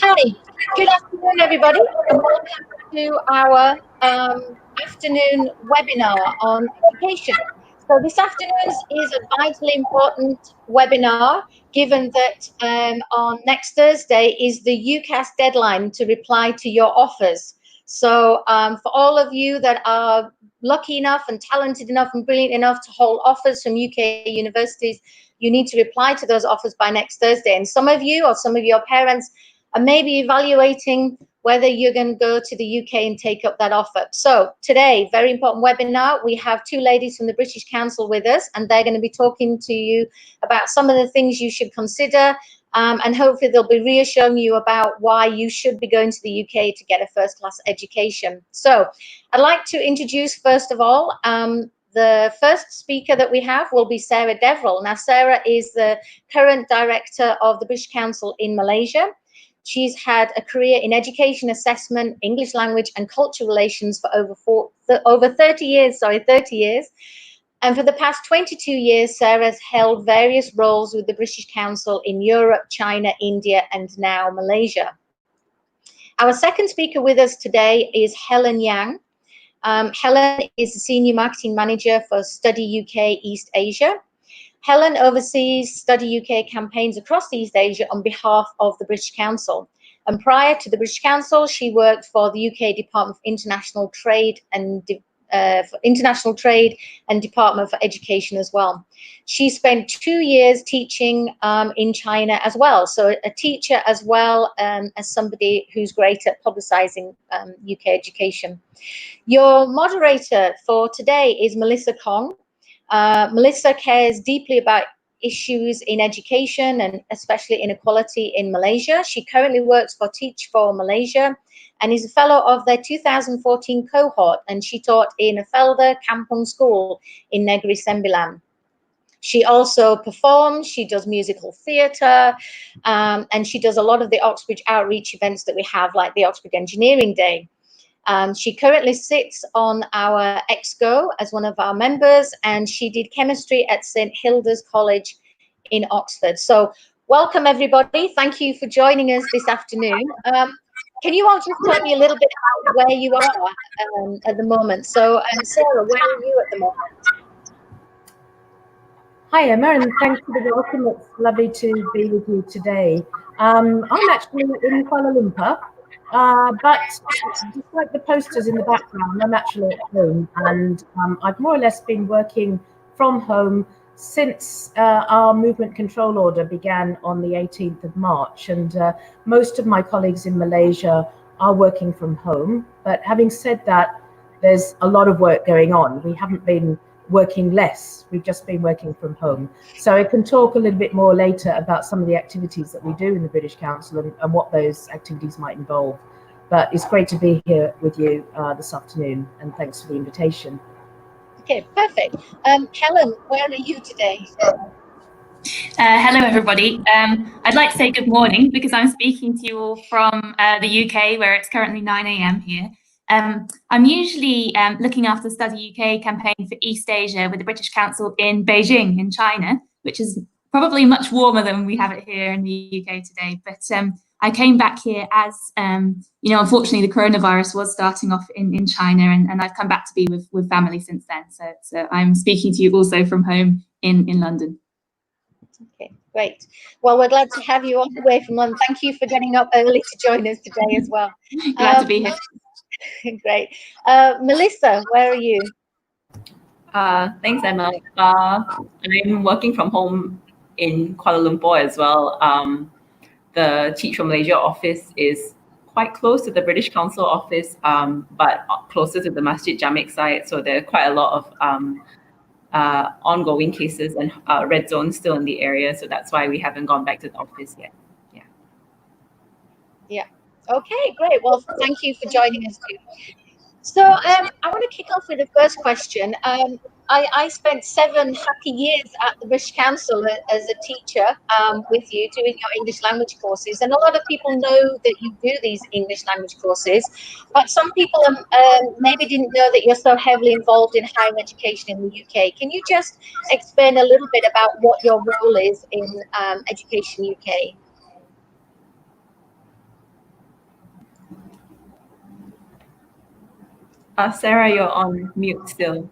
Hi, good afternoon, everybody, and welcome to our afternoon webinar on education. So this afternoon is a vitally important webinar, given that on next Thursday is the UCAS deadline to reply to your offers. So for all of you that are lucky enough and talented enough and brilliant enough to hold offers from UK universities, you need to reply to those offers by next Thursday. And some of you or some of your parents and maybe evaluating whether you're going to go to the UK and take up that offer. So today, very important webinar. We have two ladies from the British Council with us, and they're going to be talking to you about some of the things you should consider, and hopefully they'll be reassuring you about why you should be going to the UK to get a first-class education. So I'd like to introduce, first of all, the first speaker that we have will be Sarah Deverell. Now, Sarah is the current director of the British Council in Malaysia. She's had a career in education assessment, English language and cultural relations for over 30 years, 30 years. And for the past 22 years, Sarah's held various roles with the British Council in Europe, China, India, and now Malaysia. Our second speaker with us today is Helen Yang. Helen is the Senior Marketing Manager for Study UK East Asia. Helen oversees Study UK campaigns across East Asia on behalf of the British Council. And prior to the British Council, she worked for the UK Department for International Trade and Department for Education as well. She spent 2 years teaching in China as well. So a teacher as well as somebody who's great at publicising UK education. Your moderator for today is Melissa Kong. Melissa cares deeply about issues in education and especially inequality in Malaysia. She currently works for Teach for Malaysia and is a fellow of their 2014 cohort, and she taught in a Felder Kampung School in Negeri Sembilan. She also performs, she does musical theatre, and she does a lot of the Oxbridge outreach events that we have, like the Oxbridge Engineering Day. She currently sits on our EXCO as one of our members, and she did chemistry at St Hilda's College in Oxford. So welcome, everybody. Thank you for joining us this afternoon. Can you all just tell me a little bit about where you are at the moment? So, Sarah, where are you at the moment? Hi, Emma, and thanks for the welcome. It's lovely to be with you today. I'm actually in Kuala Lumpur. But despite the posters in the background, I'm actually at home, and I've more or less been working from home since our movement control order began on the 18th of March, and most of my colleagues in Malaysia are working from home. But having said that, there's a lot of work going on. We haven't been working less, we've just been working from home. So I can talk a little bit more later about some of the activities that we do in the British Council and what those activities might involve. But it's great to be here with you this afternoon, and thanks for the invitation. Okay, perfect. Helen, where are you today? Hello, everybody. I'd like to say good morning because I'm speaking to you all from the UK, where it's currently 9 a.m. here. I'm usually looking after the Study UK campaign for East Asia with the British Council in Beijing in China, which is probably much warmer than we have it here in the UK today. But I came back here as, unfortunately the coronavirus was starting off in China, and I've come back to be with family since then. So I'm speaking to you also from home in London. Okay, great. Well, we're glad to have you all the way from London. Thank you for getting up early to join us today as well. Glad to be here. Great. Melissa, where are you? Thanks, Emma. I'm working from home in Kuala Lumpur as well. The Teach for Malaysia office is quite close to the British Council office, but closer to the Masjid Jamek site. So there are quite a lot of ongoing cases and red zones still in the area. So that's why we haven't gone back to the office yet. Yeah. Okay, great. Well, thank you for joining us too. So I want to kick off with the first question. I spent 7 happy years at the British Council as a teacher with you doing your English language courses, and a lot of people know that you do these English language courses, but some people maybe didn't know that you're so heavily involved in higher education in the UK. Can you just explain a little bit about what your role is in Education UK? Sarah, you're on mute still.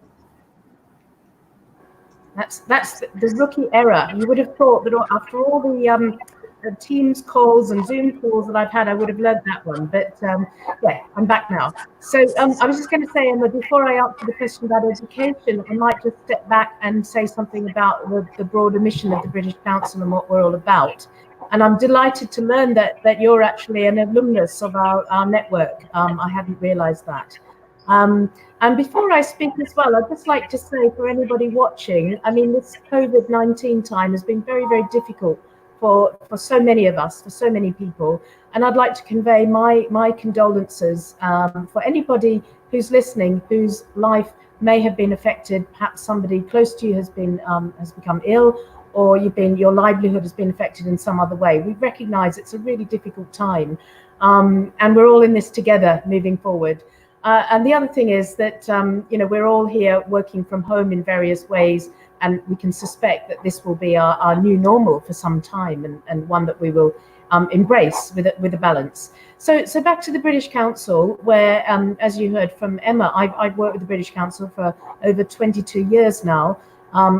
That's the rookie error. You would have thought that after all the Teams calls and Zoom calls that I've had, I would have learned that one. But yeah, I'm back now. So I was just going to say, Emma, before I answer the question about education, I might just step back and say something about the broader mission of the British Council and what we're all about. And I'm delighted to learn that you're actually an alumnus of our network. I hadn't realized that. And before I speak as well, I'd just like to say for anybody watching, I mean, this COVID-19 time has been very, very difficult for so many of us, for so many people. And I'd like to convey my condolences for anybody who's listening, whose life may have been affected. Perhaps somebody close to you has become ill, or your livelihood has been affected in some other way. We recognize it's a really difficult time, and we're all in this together moving forward. And the other thing is that, we're all here working from home in various ways, and we can suspect that this will be our new normal for some time, and one that we will embrace with a balance. So back to the British Council, where, as you heard from Emma, I've worked with the British Council for over 22 years now,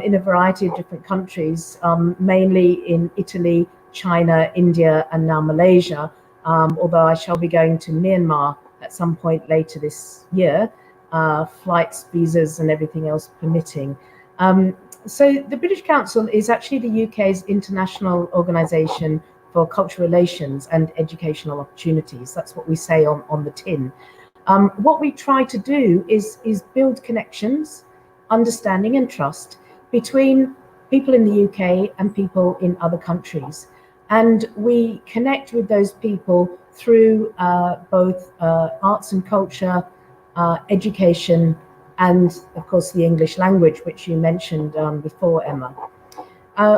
in a variety of different countries, mainly in Italy, China, India, and now Malaysia, although I shall be going to Myanmar at some point later this year, flights, visas, and everything else permitting. So the British Council is actually the UK's international organisation for cultural relations and educational opportunities. That's what we say on the tin. What we try to do is build connections, understanding and trust between people in the UK and people in other countries. And we connect with those people through both arts and culture, education, and of course the English language, which you mentioned before, Emma.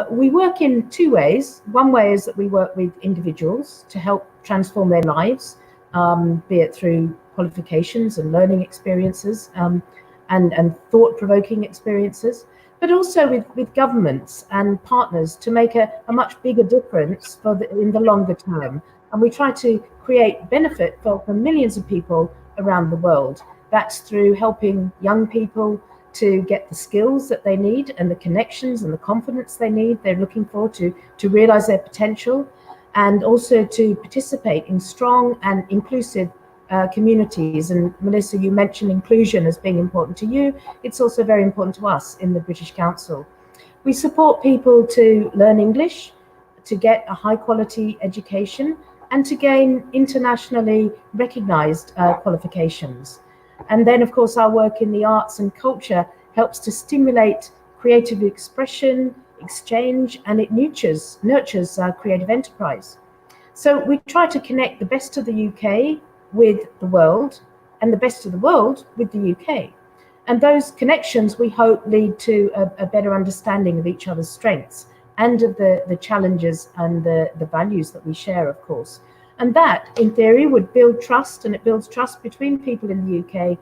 We work in two ways. One way is that we work with individuals to help transform their lives, be it through qualifications and learning experiences and thought-provoking experiences, but also with governments and partners to make a much bigger difference in the longer term. And we try to create benefit for millions of people around the world. That's through helping young people to get the skills that they need and the connections and the confidence they're looking for to realize their potential, and also to participate in strong and inclusive communities. And Melissa, you mentioned inclusion as being important to you. It's also very important to us in the British Council. We support people to learn English, to get a high quality education, and to gain internationally recognized qualifications. And then, of course, our work in the arts and culture helps to stimulate creative expression, exchange, and it nurtures creative enterprise. So we try to connect the best of the UK with the world, and the best of the world with the UK. And those connections, we hope, lead to a better understanding of each other's strengths and of the challenges and the values that we share, of course. And that, in theory, would build trust, and it builds trust between people in the UK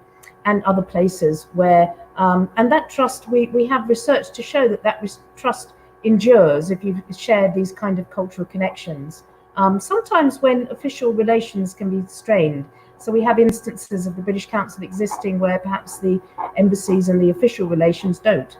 and other places where, and that trust, we have research to show that trust endures if you share these kind of cultural connections. Sometimes when official relations can be strained. So we have instances of the British Council existing where perhaps the embassies and the official relations don't.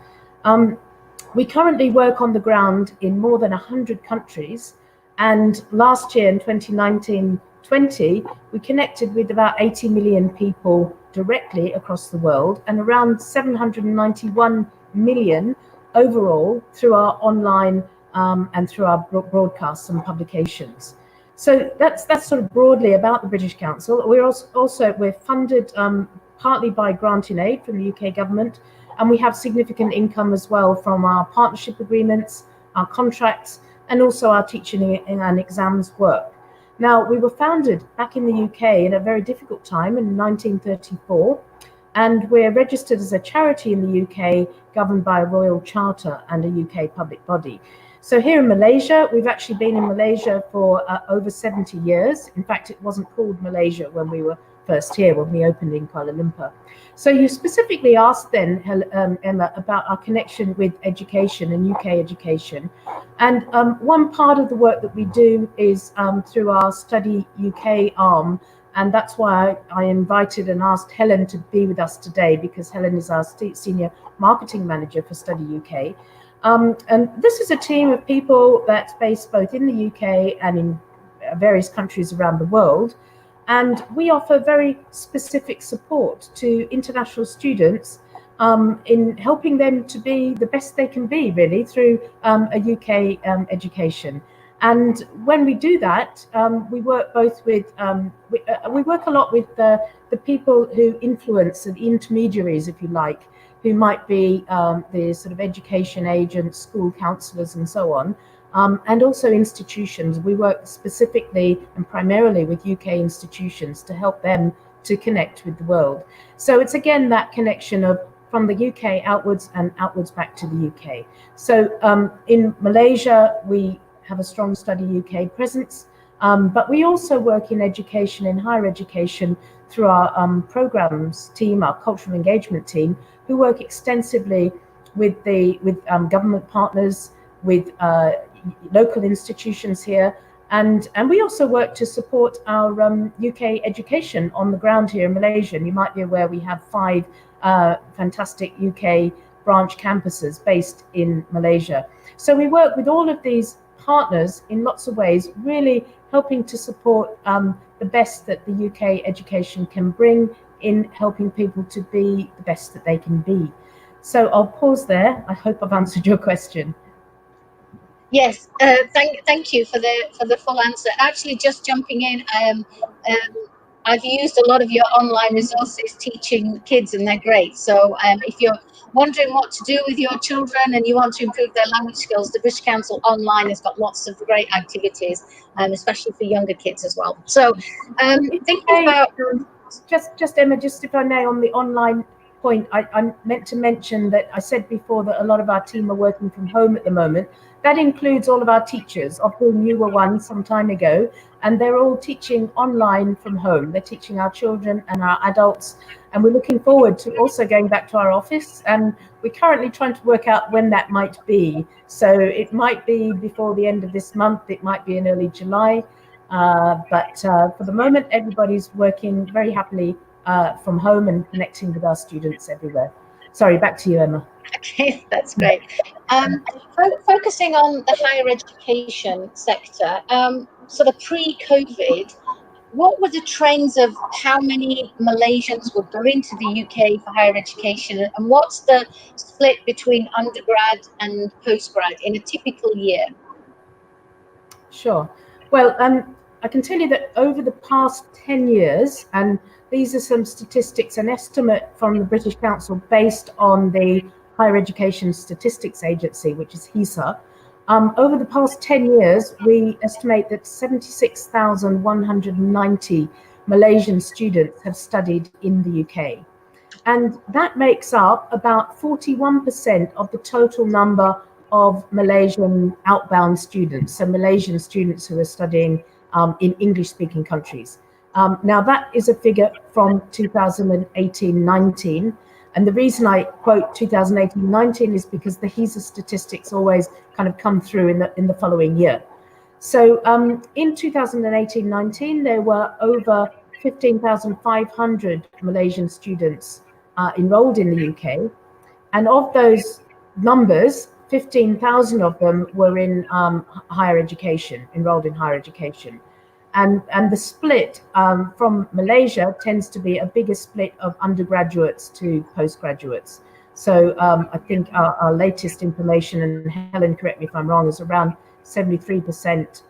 We currently work on the ground in more than 100 countries. And last year in 2019-20, we connected with about 80 million people directly across the world, and around 791 million overall through our online and through our broadcasts and publications. So that's sort of broadly about the British Council. We're funded partly by grant in aid from the UK government, and we have significant income as well from our partnership agreements, our contracts, and also our teaching and exams work. Now, we were founded back in the UK in a very difficult time in 1934, and we're registered as a charity in the UK, governed by a royal charter and a UK public body. So here in Malaysia, we've actually been in Malaysia for over 70 years. In fact, it wasn't called Malaysia when we were first here, when we opened in Kuala Lumpur. So you specifically asked then, Emma, about our connection with education and UK education. And one part of the work that we do is through our Study UK arm, And that's why I invited and asked Helen to be with us today, because Helen is our Senior Marketing Manager for Study UK. And this is a team of people that's based both in the UK and in various countries around the world. And we offer very specific support to international students in helping them to be the best they can be, really, through a UK education. And when we do that, we work both with, we work a lot with the people who influence, the intermediaries, if you like, who might be the sort of education agents, school counsellors and so on, and also institutions. We work specifically and primarily with UK institutions to help them to connect with the world. So it's again that connection of from the UK outwards and outwards back to the UK. So in Malaysia, we have a strong Study UK presence, but we also work in education, in higher education, through our programs team, our cultural engagement team, who work extensively with government partners, with local institutions here, and we also work to support our UK education on the ground here in Malaysia. And you might be aware we have 5 fantastic UK branch campuses based in Malaysia. So we work with all of these partners in lots of ways, really helping to support the best that the UK education can bring in helping people to be the best that they can be. So I'll pause there. I hope I've answered your question. Yes, thank you for the full answer. Actually, just jumping in, I've used a lot of your online resources teaching kids, and they're great. So if you're wondering what to do with your children and you want to improve their language skills, the British Council online has got lots of great activities, especially for younger kids as well. So thinking about just Emma, just if I may, on the online point, I meant to mention that I said before that a lot of our team are working from home at the moment. That includes all of our teachers, of whom you were one some time ago, and they're all teaching online from home. They're teaching our children and our adults, and we're looking forward to also going back to our office, and we're currently trying to work out when that might be. So it might be before the end of this month, it might be in early July, but for the moment, everybody's working very happily from home and connecting with our students everywhere. Sorry, back to you, Emma. Okay, that's great. Focusing on the higher education sector, sort of pre-COVID, what were the trends of how many Malaysians were going to the UK for higher education, and what's the split between undergrad and postgrad in a typical year? Sure. Well, I can tell you that over the past 10 years, and these are some statistics, an estimate from the British Council based on the Higher Education Statistics Agency, which is HESA. Over the past 10 years, we estimate that 76,190 Malaysian students have studied in the UK. And that makes up about 41% of the total number of Malaysian outbound students, so Malaysian students who are studying in English-speaking countries. Now, that is a figure from 2018-19. And the reason I quote 2018-19 is because the HESA statistics always kind of come through in the following year. So in 2018-19, there were over 15,500 Malaysian students enrolled in the UK. And of those numbers, 15,000 of them were in higher education, enrolled in higher education. And the split from Malaysia tends to be a bigger split of undergraduates to postgraduates. So I think our latest information, and Helen, correct me if I'm wrong, is around 73%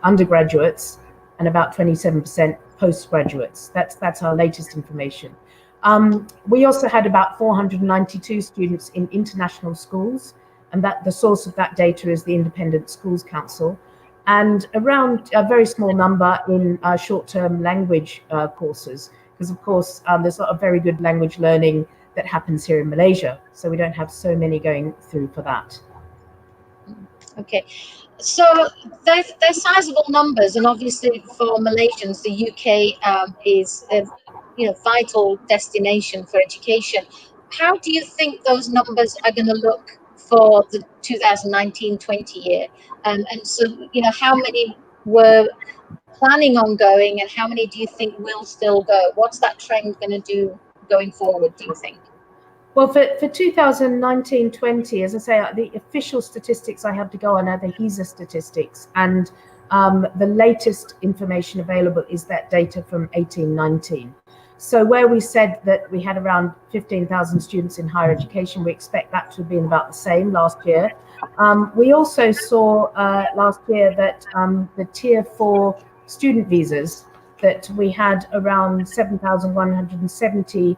undergraduates and about 27% postgraduates. That's our latest information. We also had about 492 students in international schools, and that the source of that data is the Independent Schools Council, and around a very small number in short-term language courses, because of course there's a lot of very good language learning that happens here in Malaysia, so we don't have so many going through for that. Okay, so they're sizable numbers, and obviously for Malaysians, the UK is a vital destination for education. How do you think those numbers are going to look for the 2019-20 year? And so, how many were planning on going, and how many do you think will still go? What's that trend going to do going forward, do you think? Well, for 2019-20, as I say, the official statistics I have to go on are the HESA statistics, and the latest information available is that data from 18-19. So where we said that we had around 15,000 students in higher education, we expect that to have been about the same last year. We also saw last year that the Tier 4 student visas, that we had around 7,170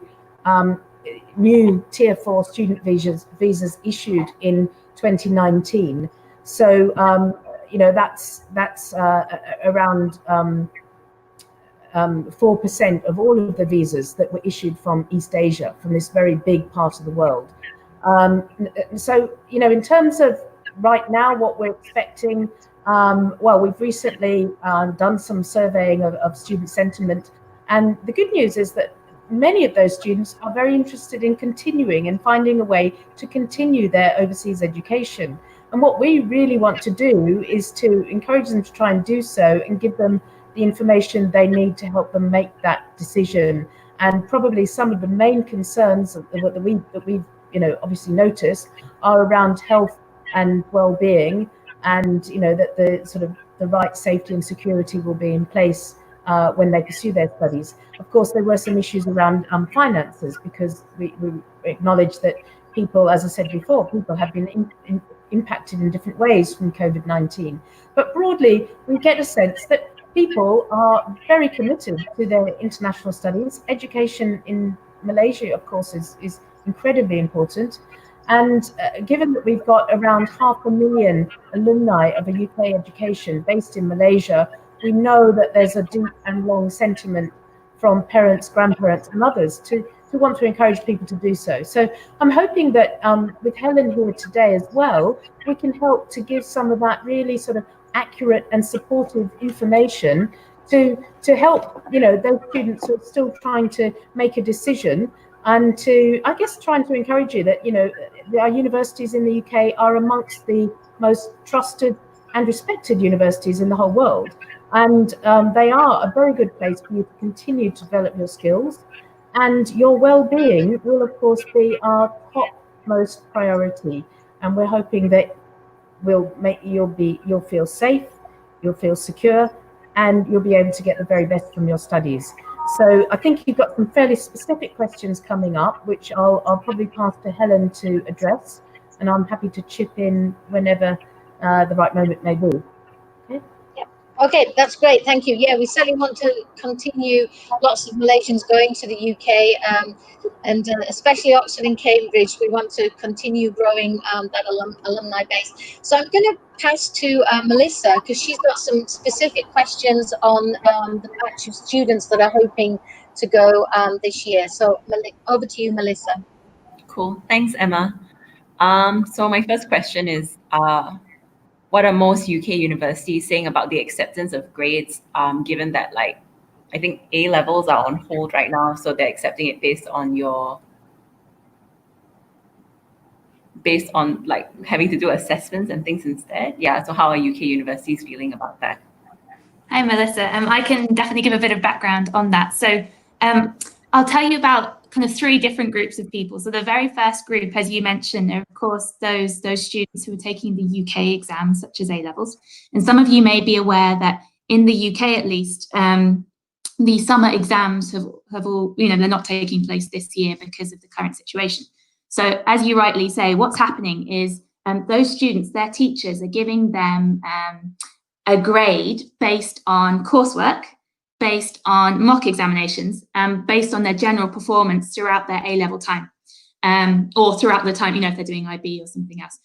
new Tier 4 student visas issued in 2019. So you know, that's around 4% of all of the visas that were issued from East Asia, from this very big part of the world. So, you know, in terms of right now, what we're expecting, well, we've recently done some surveying of student sentiment, and the good news is that many of those students are very interested in continuing and finding a way to continue their overseas education. And what we really want to do is to encourage them to try and do so and give them the information they need to help them make that decision. And probably some of the main concerns that we've you know, obviously noticed are around health and well-being, and you know, that the sort of the right safety and security will be in place when they pursue their studies. Of course, there were some issues around finances, because we acknowledge that people, as I said before, people have been impacted in different ways from COVID-19. But broadly, we get a sense that people are very committed to their international studies. Education in Malaysia, of course, is incredibly important. And given that we've got around 500,000 alumni of a UK education based in Malaysia, we know that there's a deep and long sentiment from parents, grandparents, and others to want to encourage people to do so. So I'm hoping that with Helen here today as well, we can help to give some of that really sort of accurate and supportive information to help, you know, those students who are still trying to make a decision, and to, I guess, trying to encourage you that, you know, our universities in the UK are amongst the most trusted and respected universities in the whole world. And they are a very good place for you to continue to develop your skills. And your well-being will, of course, be our topmost priority. And we're hoping that will make you'll feel safe, you'll feel secure, and you'll be able to get the very best from your studies. So I think you've got some fairly specific questions coming up, which I'll probably pass to Helen to address, and I'm happy to chip in whenever the right moment may be. Okay. Okay, that's great. Thank you. Yeah, we certainly want to continue lots of Malaysians going to the UK, and especially Oxford and Cambridge. We want to continue growing that alumni base. So I'm going to pass to Melissa, because she's got some specific questions on the batch of students that are hoping to go this year. So over to you, Melissa. Cool. Thanks, Emma. So my first question is, what are most UK universities saying about the acceptance of grades, given that, like, I think A levels are on hold right now, so they're accepting it based on like having to do assessments and things instead? Yeah, so how are UK universities feeling about that? Hi, Melissa. I can definitely give a bit of background on that. So I'll tell you about kind of three different groups of people. So the very first group, as you mentioned, are of course those students who are taking the UK exams, such as A levels. And some of you may be aware that in the UK, at least, the summer exams have all, you know, they're not taking place this year because of the current situation. So as you rightly say, what's happening is those students, their teachers are giving them a grade based on coursework, based on mock examinations, based on their general performance throughout their A-level time, or throughout the time, you know, if they're doing IB or something else.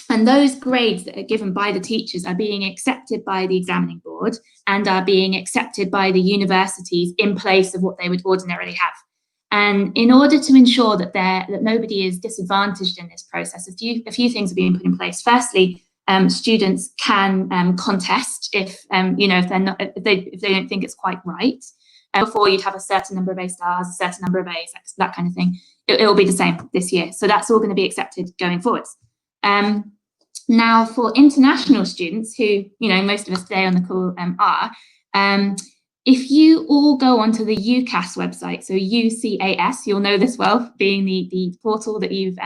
And those grades that are given by the teachers are being accepted by the examining board and are being accepted by the universities in place of what they would ordinarily have. And in order to ensure that nobody is disadvantaged in this process, a few things are being put in place. Firstly, students can contest if you know, if they don't think it's quite right. Before, you'd have a certain number of A stars, a certain number of A's, that kind of thing. It will be the same this year. So that's all going to be accepted going forwards. Now, for international students who, you know, most of us today on the call are, if you all go onto the UCAS website, so UCAS, you'll know this well, being the portal that you've,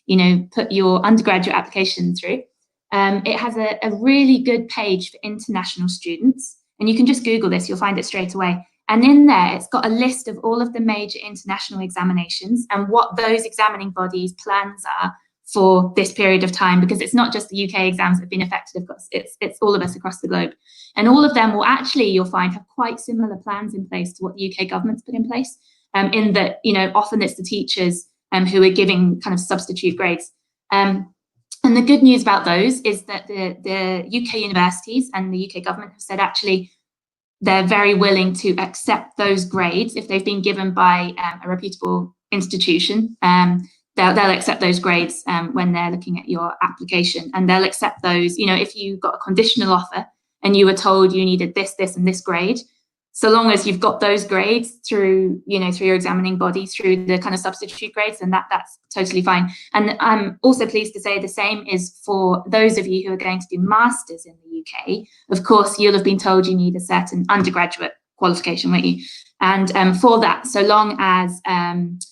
you know, put your undergraduate application through. It has a really good page for international students, and you can just Google this, you'll find it straight away. And in there, it's got a list of all of the major international examinations and what those examining bodies' plans are for this period of time, because it's not just the UK exams that have been affected, of course, it's all of us across the globe. And all of them will actually, you'll find, have quite similar plans in place to what the UK government's put in place, in that, you know, often it's the teachers who are giving kind of substitute grades. And the good news about those is that the UK universities and the UK government have said actually they're very willing to accept those grades if they've been given by a reputable institution. They'll accept those grades when they're looking at your application, and they'll accept those, you know, if you got a conditional offer and you were told you needed this, this, and this grade, so long as you've got those grades through, you know, through your examining body, through the kind of substitute grades, then that's totally fine. And I'm also pleased to say the same is for those of you who are going to do masters in the UK. Of course, you'll have been told you need a certain undergraduate qualification, won't you? And for that, so long as,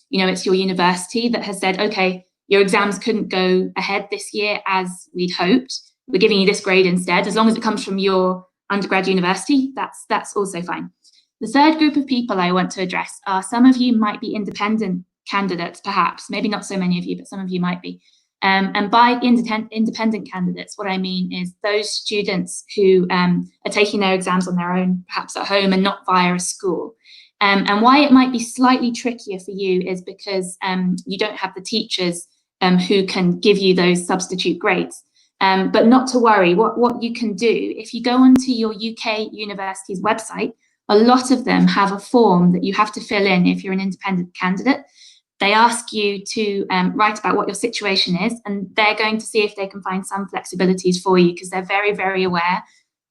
you know, it's your university that has said, okay, your exams couldn't go ahead this year as we'd hoped, we're giving you this grade instead, as long as it comes from your undergrad university, that's also fine. The third group of people I want to address are some of you might be independent candidates, perhaps, maybe not so many of you, but some of you might be. And by independent candidates, what I mean is those students who are taking their exams on their own, perhaps at home and not via a school. And why it might be slightly trickier for you is because you don't have the teachers who can give you those substitute grades. But not to worry, what you can do, if you go onto your UK university's website, a lot of them have a form that you have to fill in if you're an independent candidate. They ask you to write about what your situation is, and they're going to see if they can find some flexibilities for you, because they're very, very aware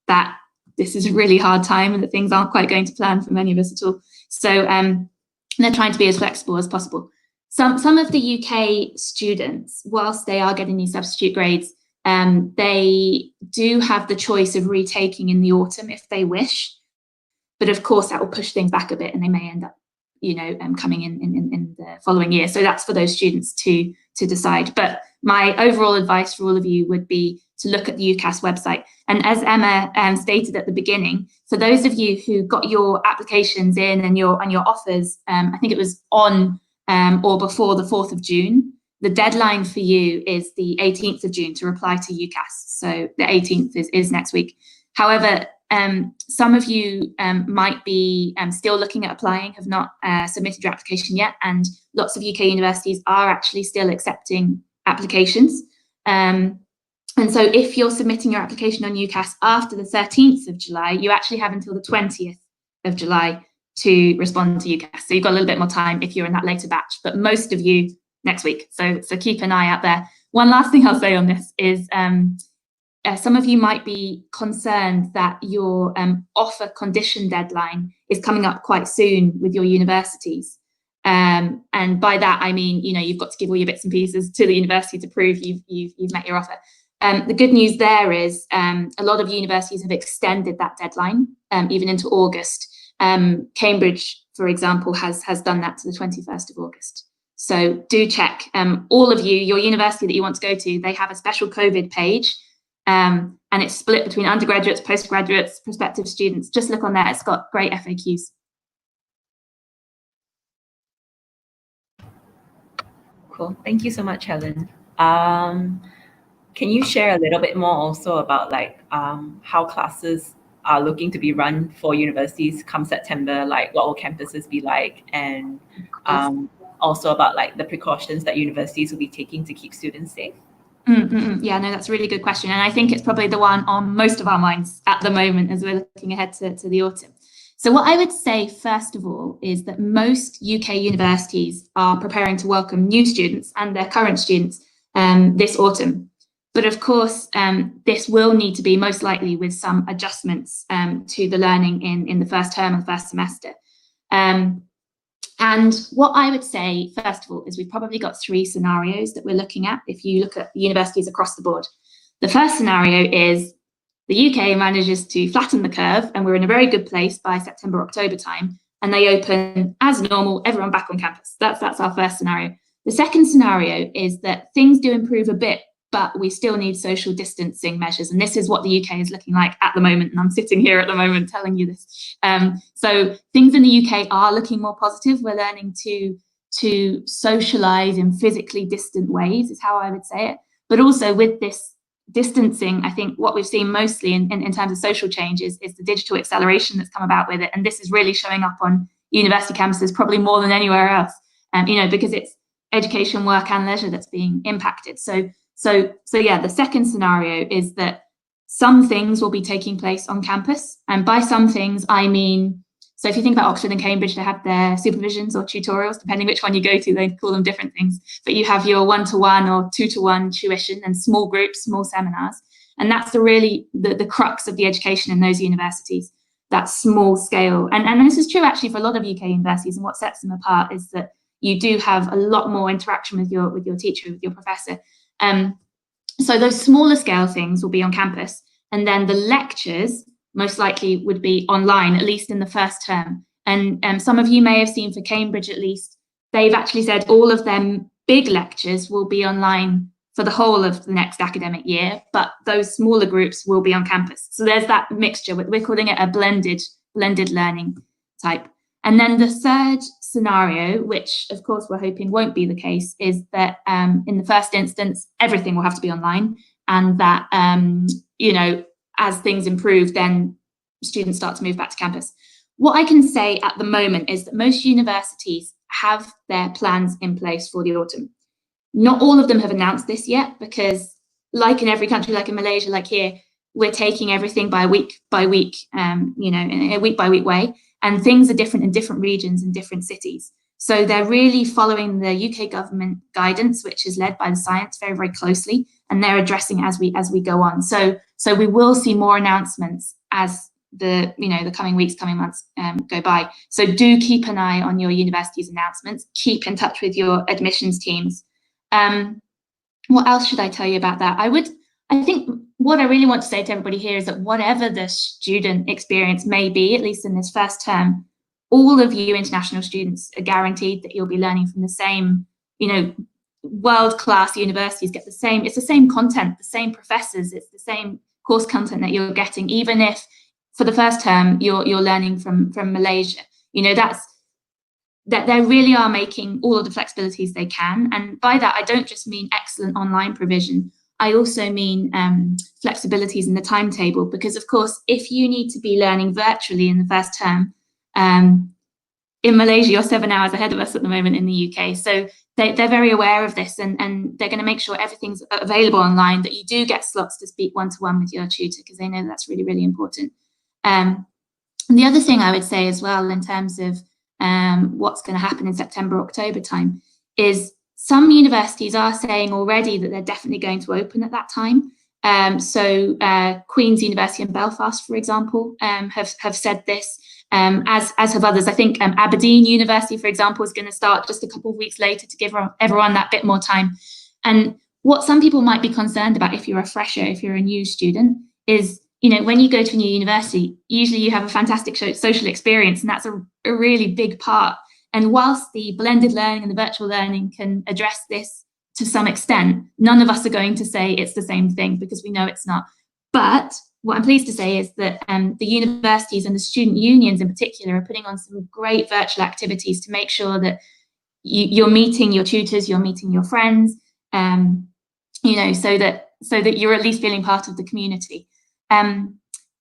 that this is a really hard time and that things aren't quite going to plan for many of us at all. So they're trying to be as flexible as possible. Some of the UK students, whilst they are getting these substitute grades, they do have the choice of retaking in the autumn if they wish. But of course, that will push things back a bit, and they may end up, you know, coming in the following year. So that's for those students to decide. But my overall advice for all of you would be to look at the UCAS website. And as Emma stated at the beginning, for those of you who got your applications in and your offers, I think it was on or before the 4th of June, the deadline for you is the 18th of June to reply to UCAS. So the 18th is next week. However, some of you might be still looking at applying, have not submitted your application yet, and lots of UK universities are actually still accepting applications. And so if you're submitting your application on UCAS after the 13th of July, you actually have until the 20th of July to respond to UCAS. So you've got a little bit more time if you're in that later batch, but most of you next week. So keep an eye out there. One last thing I'll say on this is some of you might be concerned that your offer condition deadline is coming up quite soon with your universities. And by that, I mean, you know, you've got to give all your bits and pieces to the university to prove you've met your offer. The good news there is a lot of universities have extended that deadline even into August. Cambridge, for example, has done that to the 21st of August. So do check. All of you, your university that you want to go to, they have a special COVID page, and it's split between undergraduates, postgraduates, prospective students. Just look on there. It's got great FAQs. Cool. Thank you so much, Helen. Can you share a little bit more also about like how classes are looking to be run for universities come September? Like what will campuses be like? And also about like the precautions that universities will be taking to keep students safe? Yeah, no, that's a really good question. And I think it's probably the one on most of our minds at the moment as we're looking ahead to the autumn. So what I would say, first of all, is that most UK universities are preparing to welcome new students and their current students this autumn. But of course, this will need to be most likely with some adjustments to the learning in the first term and first semester. And what I would say, first of all, is we've probably got 3 scenarios that we're looking at if you look at universities across the board. The first scenario is the UK manages to flatten the curve and we're in a very good place by September, October time, and they open as normal, everyone back on campus. That's our first scenario. The second scenario is that things do improve a bit, but we still need social distancing measures. And this is what the UK is looking like at the moment. And I'm sitting here at the moment telling you this. So things in the UK are looking more positive. We're learning to socialize in physically distant ways, is how I would say it. But also with this distancing, I think what we've seen mostly in terms of social changes is the digital acceleration that's come about with it. And this is really showing up on university campuses probably more than anywhere else, because it's education, work and leisure that's being impacted. So yeah, the second scenario is that some things will be taking place on campus. And by some things, I mean, so if you think about Oxford and Cambridge, they have their supervisions or tutorials, depending which one you go to, they call them different things. But you have your 1-to-1 or 2-to-1 tuition and small groups, small seminars. And that's the crux of the education in those universities, that small scale. And this is true actually for a lot of UK universities, and what sets them apart is that you do have a lot more interaction with your teacher, with your professor. So those smaller scale things will be on campus, and then the lectures most likely would be online, at least in the first term. And some of you may have seen for Cambridge, at least, they've actually said all of them big lectures will be online for the whole of the next academic year, but those smaller groups will be on campus. So there's that mixture. We're calling it a blended learning type. And then the third scenario, which of course we're hoping won't be the case, is that in the first instance, everything will have to be online, and that, as things improve, then students start to move back to campus. What I can say at the moment is that most universities have their plans in place for the autumn. Not all of them have announced this yet, because like in every country, like in Malaysia, like here, we're taking everything week by week, in a week by week way. And things are different in different regions and different cities. So they're really following the UK government guidance, which is led by the science very, very closely, and they're addressing as we go on. So we will see more announcements as the coming weeks, coming months go by. So do keep an eye on your university's announcements. Keep in touch with your admissions teams. What else should I tell you about that? I think what I really want to say to everybody here is that whatever the student experience may be, at least in this first term, all of you international students are guaranteed that you'll be learning from the same, world-class universities. It's the same content, the same professors, it's the same course content that you're getting, even if for the first term you're learning from Malaysia. That they really are making all of the flexibilities they can. And by that, I don't just mean excellent online provision. I also mean flexibilities in the timetable, because of course, if you need to be learning virtually in the first term, in Malaysia, you're 7 hours ahead of us at the moment in the UK. So they're very aware of this, and they're going to make sure everything's available online, that you do get slots to speak one-to-one with your tutor, because they know that's really, really important. And the other thing I would say as well, in terms of what's going to happen in September, October time, is some universities are saying already that they're definitely going to open at that time. So Queen's University in Belfast, for example, have said this, as have others. I think Aberdeen University, for example, is going to start just a couple of weeks later to give everyone that bit more time. And what some people might be concerned about, if you're a fresher, if you're a new student, is, when you go to a new university, usually you have a fantastic social experience, and that's a really big part. And whilst the blended learning and the virtual learning can address this to some extent, none of us are going to say it's the same thing, because we know it's not. But what I'm pleased to say is that the universities and the student unions in particular are putting on some great virtual activities to make sure that you're meeting your tutors, you're meeting your friends, so that you're at least feeling part of the community.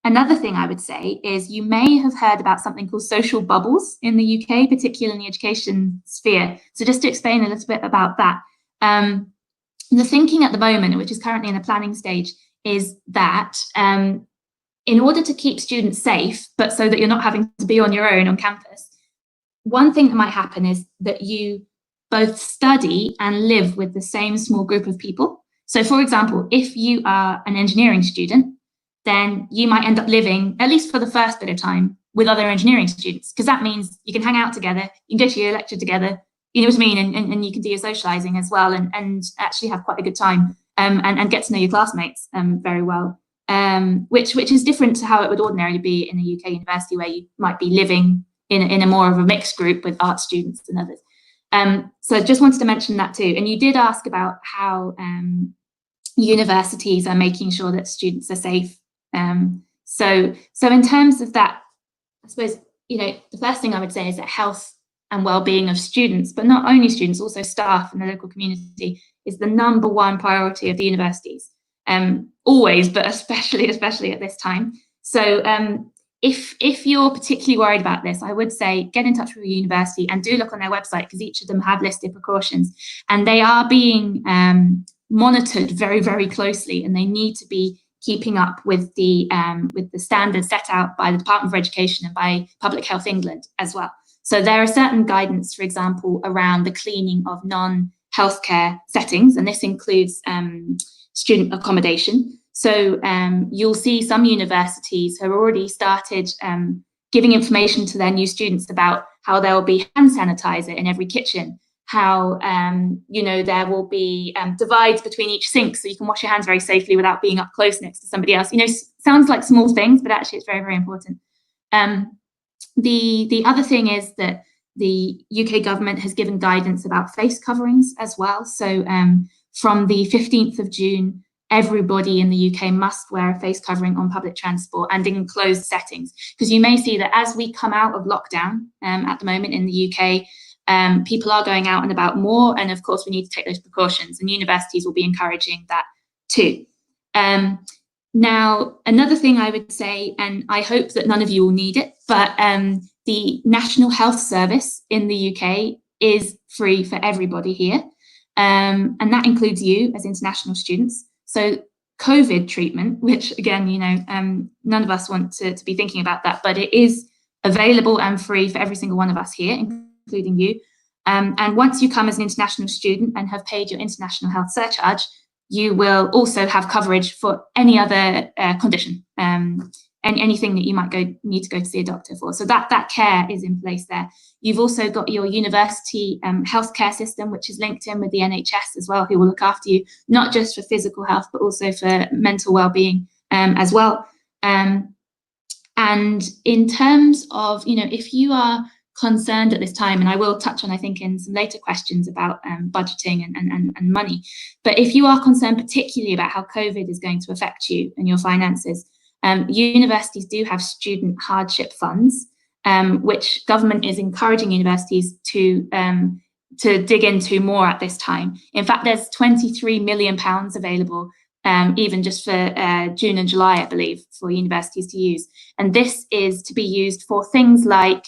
Another thing I would say is, you may have heard about something called social bubbles in the UK, particularly in the education sphere. So just to explain a little bit about that, the thinking at the moment, which is currently in the planning stage, is that in order to keep students safe, but so that you're not having to be on your own on campus, one thing that might happen is that you both study and live with the same small group of people. So for example, if you are an engineering student, then you might end up living, at least for the first bit of time, with other engineering students, because that means you can hang out together, you can go to your lecture together, you know what I mean, and you can do your socializing as well, and actually have quite a good time. and get to know your classmates very well, which is different to how it would ordinarily be in a UK university, where you might be living in a more of a mixed group with art students and others. So just wanted to mention that too. And you did ask about how universities are making sure that students are safe. So in terms of that, I suppose, the first thing I would say is that health and well-being of students, but not only students, also staff and the local community, is the #1 priority of the universities. Always, but especially at this time. So if you're particularly worried about this, I would say get in touch with your university and do look on their website, because each of them have listed precautions, and they are being monitored very, very closely, and they need to be keeping up with the standards set out by the Department for Education and by Public Health England as well. So there are certain guidance, for example, around the cleaning of non-healthcare settings, and this includes student accommodation. So you'll see some universities have already started giving information to their new students about how there will be hand sanitizer in every kitchen, how there will be divides between each sink, so you can wash your hands very safely without being up close next to somebody else. Sounds like small things, but actually it's very, very important. The other thing is that the UK government has given guidance about face coverings as well. So from the 15th of June, everybody in the UK must wear a face covering on public transport and in closed settings, because you may see that as we come out of lockdown at the moment in the UK, people are going out and about more, and of course we need to take those precautions, and universities will be encouraging that too. Now, another thing I would say, and I hope that none of you will need it, but the National Health Service in the UK is free for everybody here, and that includes you as international students. So COVID treatment, which again, none of us want to be thinking about that, but it is available and free for every single one of us here, including you. And once you come as an international student and have paid your international health surcharge, you will also have coverage for any other condition, and anything that you might need to go to see a doctor for. So that care is in place there. You've also got your university healthcare system, which is linked in with the NHS as well, who will look after you, not just for physical health, but also for mental well-being as well. And in terms of, if you are concerned at this time, and I will touch on, I think, in some later questions about budgeting and money, but if you are concerned particularly about how COVID is going to affect you and your finances, universities do have student hardship funds, which government is encouraging universities to dig into more at this time. In fact, there's £23 million available, even just for June and July, I believe, for universities to use. And this is to be used for things like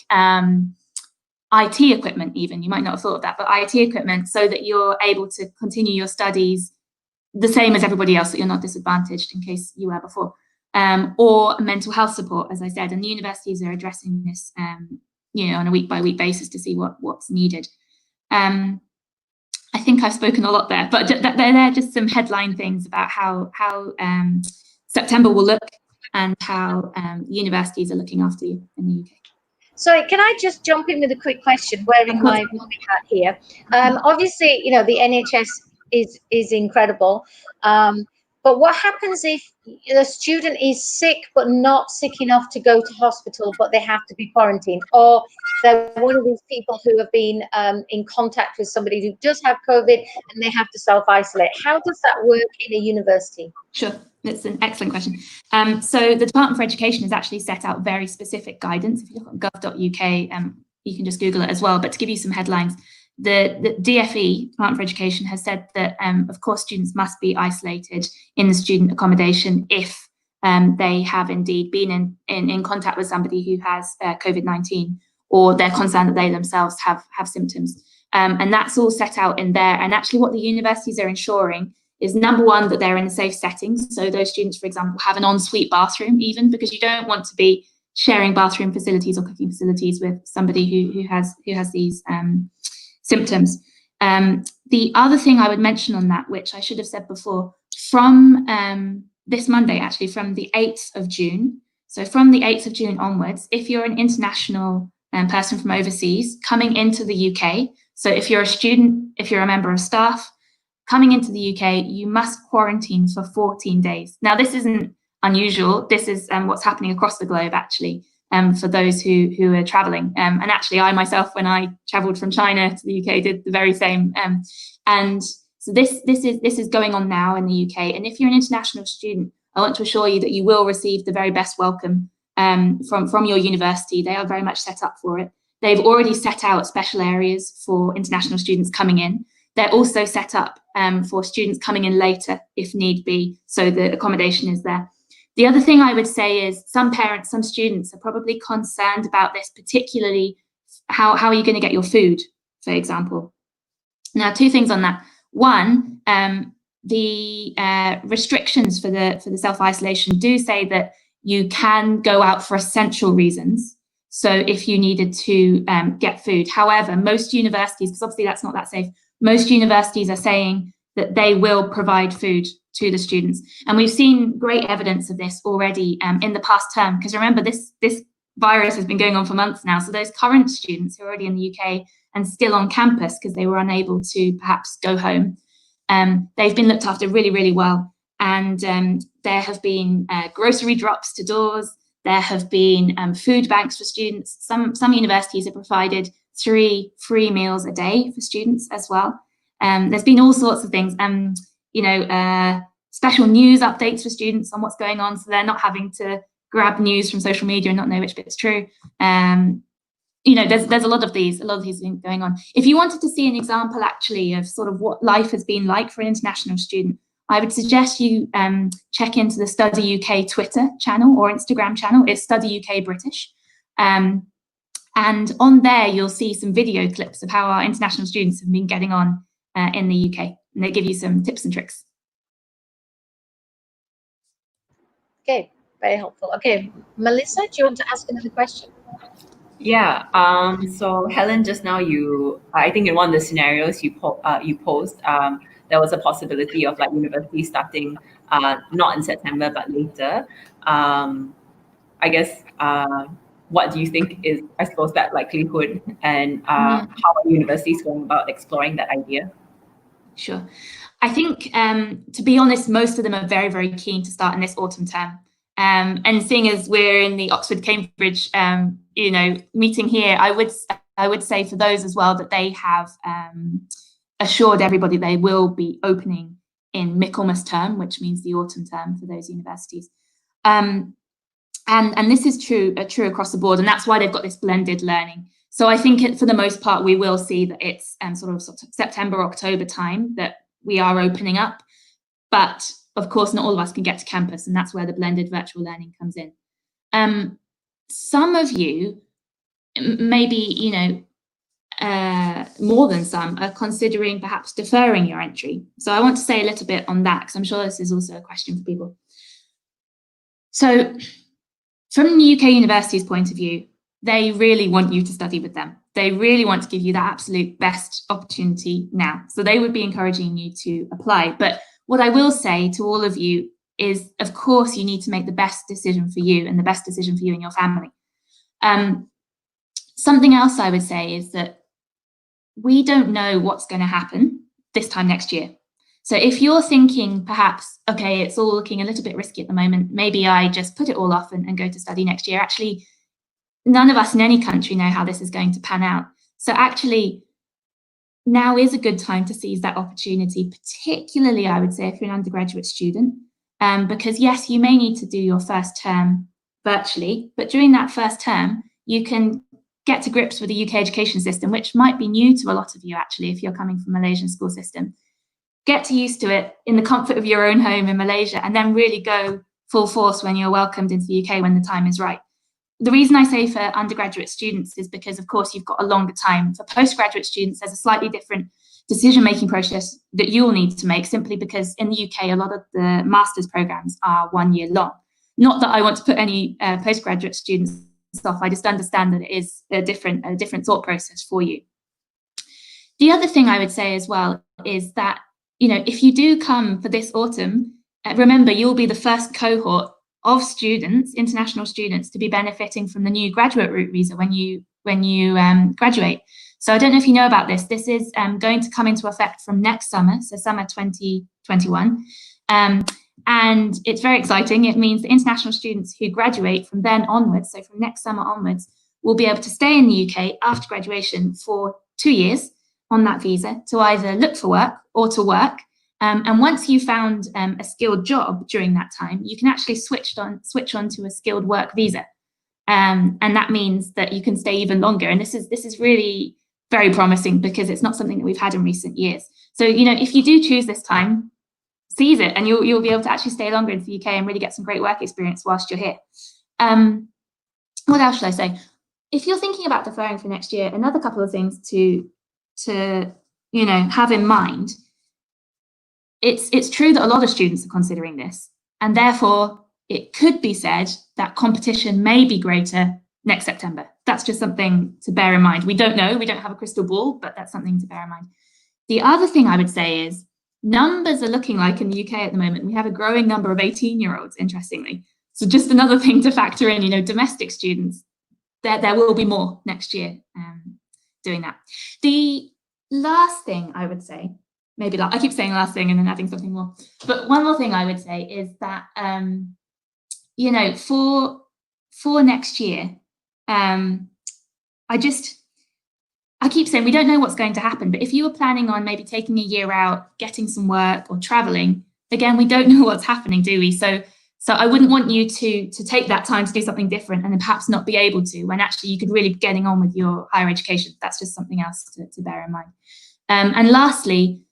IT equipment, even. You might not have thought of that, but IT equipment, so that you're able to continue your studies the same as everybody else, that you're not disadvantaged in case you were before. Or mental health support, as I said, and the universities are addressing this, on a week-by-week basis to see what's needed. I think I've spoken a lot there, but they're just some headline things about how September will look and how universities are looking after you in the UK. Sorry, can I just jump in with a quick question, wearing my hat here? Obviously, the NHS is incredible. But what happens if the student is sick, but not sick enough to go to hospital, but they have to be quarantined? Or they're one of these people who have been in contact with somebody who does have COVID and they have to self-isolate. How does that work in a university? Sure, that's an excellent question. So the Department for Education has actually set out very specific guidance. If you look on gov.uk, you can just Google it as well. But to give you some headlines, the DFE, Department for Education, has said that, of course, students must be isolated in the student accommodation if they have indeed been in contact with somebody who has COVID-19, or they're concerned that they themselves have symptoms. And that's all set out in there. And actually what the universities are ensuring is, number one, that they're in a safe setting. So those students, for example, have an ensuite bathroom, even, because you don't want to be sharing bathroom facilities or cooking facilities with somebody who has these symptoms. The other thing I would mention on that, which I should have said before, from this Monday, actually, from the 8th of June, so from the 8th of June onwards, if you're an international person from overseas coming into the UK, so if you're a student, if you're a member of staff, coming into the UK, you must quarantine for 14 days. Now, this isn't unusual. This is what's happening across the globe, actually, for those who are traveling. And actually, I myself, when I traveled from China to the UK, did the very same. And so this is going on now in the UK. And if you're an international student, I want to assure you that you will receive the very best welcome from your university. They are very much set up for it. They've already set out special areas for international students coming in. They're also set up for students coming in later, if need be, so the accommodation is there. The other thing I would say is some parents, some students are probably concerned about this, particularly how are you going to get your food, for example. Now, two things on that. One, the restrictions for the self-isolation do say that you can go out for essential reasons. So if you needed to get food. However, most universities, because obviously that's not that safe, most universities are saying that they will provide food to the students. And we've seen great evidence of this already in the past term, because remember, this virus has been going on for months now. So those current students who are already in the UK and still on campus because they were unable to perhaps go home, they've been looked after really, really well. And there have been grocery drops to doors. There have been food banks for students. Some universities have provided 3 free meals a day for students as well. There's been all sorts of things, special news updates for students on what's going on, so they're not having to grab news from social media and not know which bit's true. There's a lot of these things going on. If you wanted to see an example actually of sort of what life has been like for an international student, I would suggest you check into the Study UK Twitter channel or Instagram channel. It's Study UK British. And on there, you'll see some video clips of how our international students have been getting on in the UK. And they give you some tips and tricks. Okay, very helpful. Okay, Melissa, do you want to ask another question? Yeah. So Helen, just now I think in one of the scenarios you posed, there was a possibility of like university starting not in September but later. I guess what do you think is, I suppose, that likelihood, and how are universities going about exploring that idea? Sure. I think, to be honest, most of them are very, very keen to start in this autumn term. And seeing as we're in the Oxford-Cambridge, meeting here, I would say for those as well that they have assured everybody they will be opening in Michaelmas term, which means the autumn term for those universities. And this is true across the board, and that's why they've got this blended learning. So I think for the most part, we will see that it's sort of September, October time that we are opening up. But of course, not all of us can get to campus, and that's where the blended virtual learning comes in. Some of you, maybe, more than some, are considering perhaps deferring your entry. So I want to say a little bit on that, because I'm sure this is also a question for people. So from the UK university's point of view, they really want you to study with them. They really want to give you the absolute best opportunity now. So they would be encouraging you to apply. But what I will say to all of you is, of course, you need to make the best decision for you and the best decision for you and your family. Something else I would say is that we don't know what's going to happen this time next year. So if you're thinking perhaps, okay, it's all looking a little bit risky at the moment, maybe I just put it all off and go to study next year. Actually, none of us in any country know how this is going to pan out. So actually, now is a good time to seize that opportunity, particularly, I would say, if you're an undergraduate student, because yes, you may need to do your first term virtually, but during that first term, you can get to grips with the UK education system, which might be new to a lot of you, actually, if you're coming from a Malaysian school system. Get used to it in the comfort of your own home in Malaysia, and then really go full force when you're welcomed into the UK when the time is right. The reason I say for undergraduate students is because, of course, you've got a longer time. For postgraduate students, there's a slightly different decision-making process that you'll need to make, simply because in the UK, a lot of the master's programs are 1 year long. Not that I want to put any postgraduate students off, I just understand that it is a different thought process for you. The other thing I would say as well is that, if you do come for this autumn, remember, you'll be the first cohort of students, international students, to be benefiting from the new graduate route visa when you graduate. So I don't know if you know about this. This is going to come into effect from next summer, so summer 2021. And it's very exciting. It means that international students who graduate from then onwards, so from next summer onwards, will be able to stay in the UK after graduation for 2 years on that visa to either look for work or to work. And once you found a skilled job during that time, you can actually switch on to a skilled work visa. And that means that you can stay even longer. And this is really very promising because it's not something that we've had in recent years. So, if you do choose this time, seize it, and you'll be able to actually stay longer in the UK and really get some great work experience whilst you're here. What else should I say? If you're thinking about deferring for next year, another couple of things to have in mind. It's true that a lot of students are considering this, and therefore it could be said that competition may be greater next September. That's just something to bear in mind. We don't know, we don't have a crystal ball, but that's something to bear in mind. The other thing I would say is numbers are looking like in the UK at the moment, we have a growing number of 18-year-olds, interestingly. So just another thing to factor in, domestic students, there will be more next year doing that. The last thing I would say, I keep saying last thing and then adding something more, but one more thing I would say is that, for next year, I keep saying we don't know what's going to happen, but if you were planning on maybe taking a year out, getting some work or traveling, again, we don't know what's happening, do we? So I wouldn't want you to take that time to do something different and then perhaps not be able to, when actually you could really be getting on with your higher education. That's just something else to bear in mind. And lastly,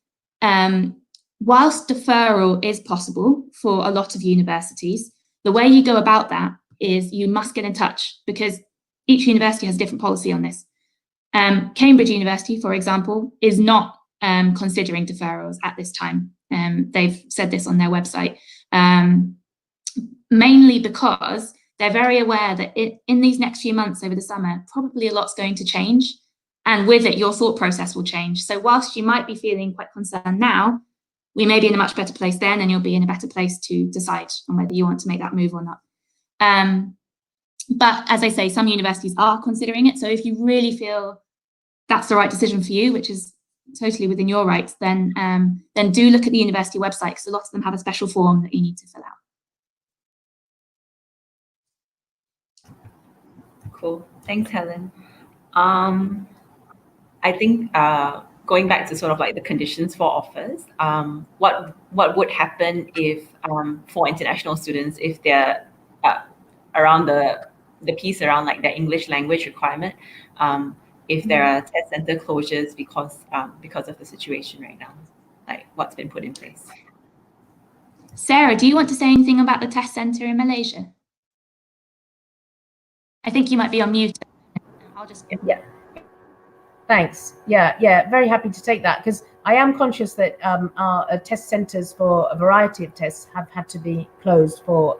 whilst deferral is possible for a lot of universities, the way you go about that is you must get in touch, because each university has a different policy on this. Cambridge University, for example, is not considering deferrals at this time. They've said this on their website, mainly because they're very aware that in these next few months over the summer, probably a lot's going to change. And with it, your thought process will change. So whilst you might be feeling quite concerned now, we may be in a much better place then, and you'll be in a better place to decide on whether you want to make that move or not. But as I say, some universities are considering it. So if you really feel that's the right decision for you, which is totally within your rights, then do look at the university website, because a lot of them have a special form that you need to fill out. Cool. Thanks, Helen. I think going back to sort of like the conditions for offers, what would happen if for international students, if they're around the piece around like their English language requirement, if there are test center closures because of the situation right now, like what's been put in place. Sarah, do you want to say anything about the test center in Malaysia? I think you might be on mute. I'll just... Yeah. Thanks. Yeah, very happy to take that, because I am conscious that our test centres for a variety of tests have had to be closed for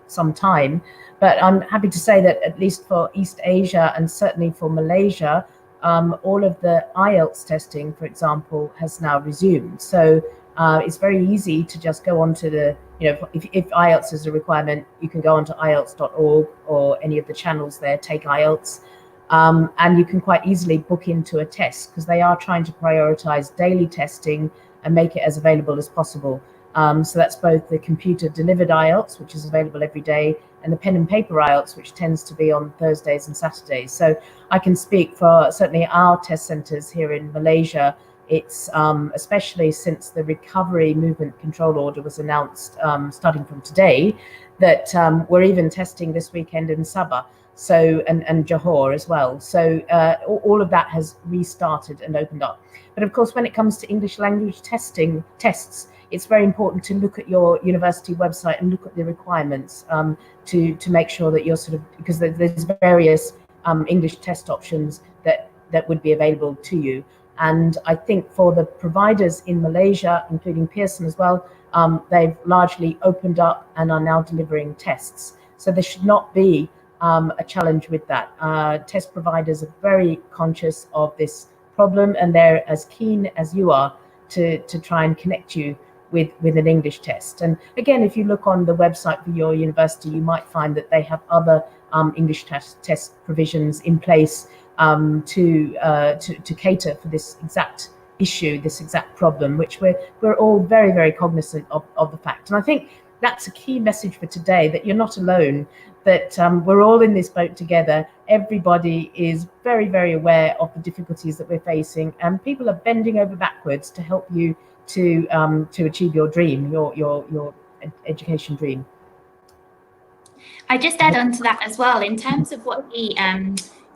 some time. But I'm happy to say that at least for East Asia and certainly for Malaysia, all of the IELTS testing, for example, has now resumed. So it's very easy to just go onto the, if IELTS is a requirement, you can go onto IELTS.org or any of the channels there, Take IELTS. And you can quite easily book into a test, because they are trying to prioritize daily testing and make it as available as possible. So that's both the computer delivered IELTS, which is available every day, and the pen and paper IELTS, which tends to be on Thursdays and Saturdays. So I can speak for certainly our test centers here in Malaysia. It's especially since the recovery movement control order was announced starting from today, that we're even testing this weekend in Sabah. So and Johor as well. So all of that has restarted and opened up. But of course, when it comes to English language tests, it's very important to look at your university website and look at the requirements to make sure that you're sort of, because there's various English test options that would be available to you. And I think for the providers in Malaysia, including Pearson as well, they've largely opened up and are now delivering tests. So there should not be a challenge with that. Test providers are very conscious of this problem, and they're as keen as you are to try and connect you with an English test. And again, if you look on the website for your university, you might find that they have other English test provisions in place to cater for this exact issue, this exact problem, which we're all very, very cognizant of the fact. And I think that's a key message for today, that you're not alone, that we're all in this boat together. Everybody is very, very aware of the difficulties that we're facing, and people are bending over backwards to help you to achieve your dream, your education dream. I just add on to that as well, in terms of what the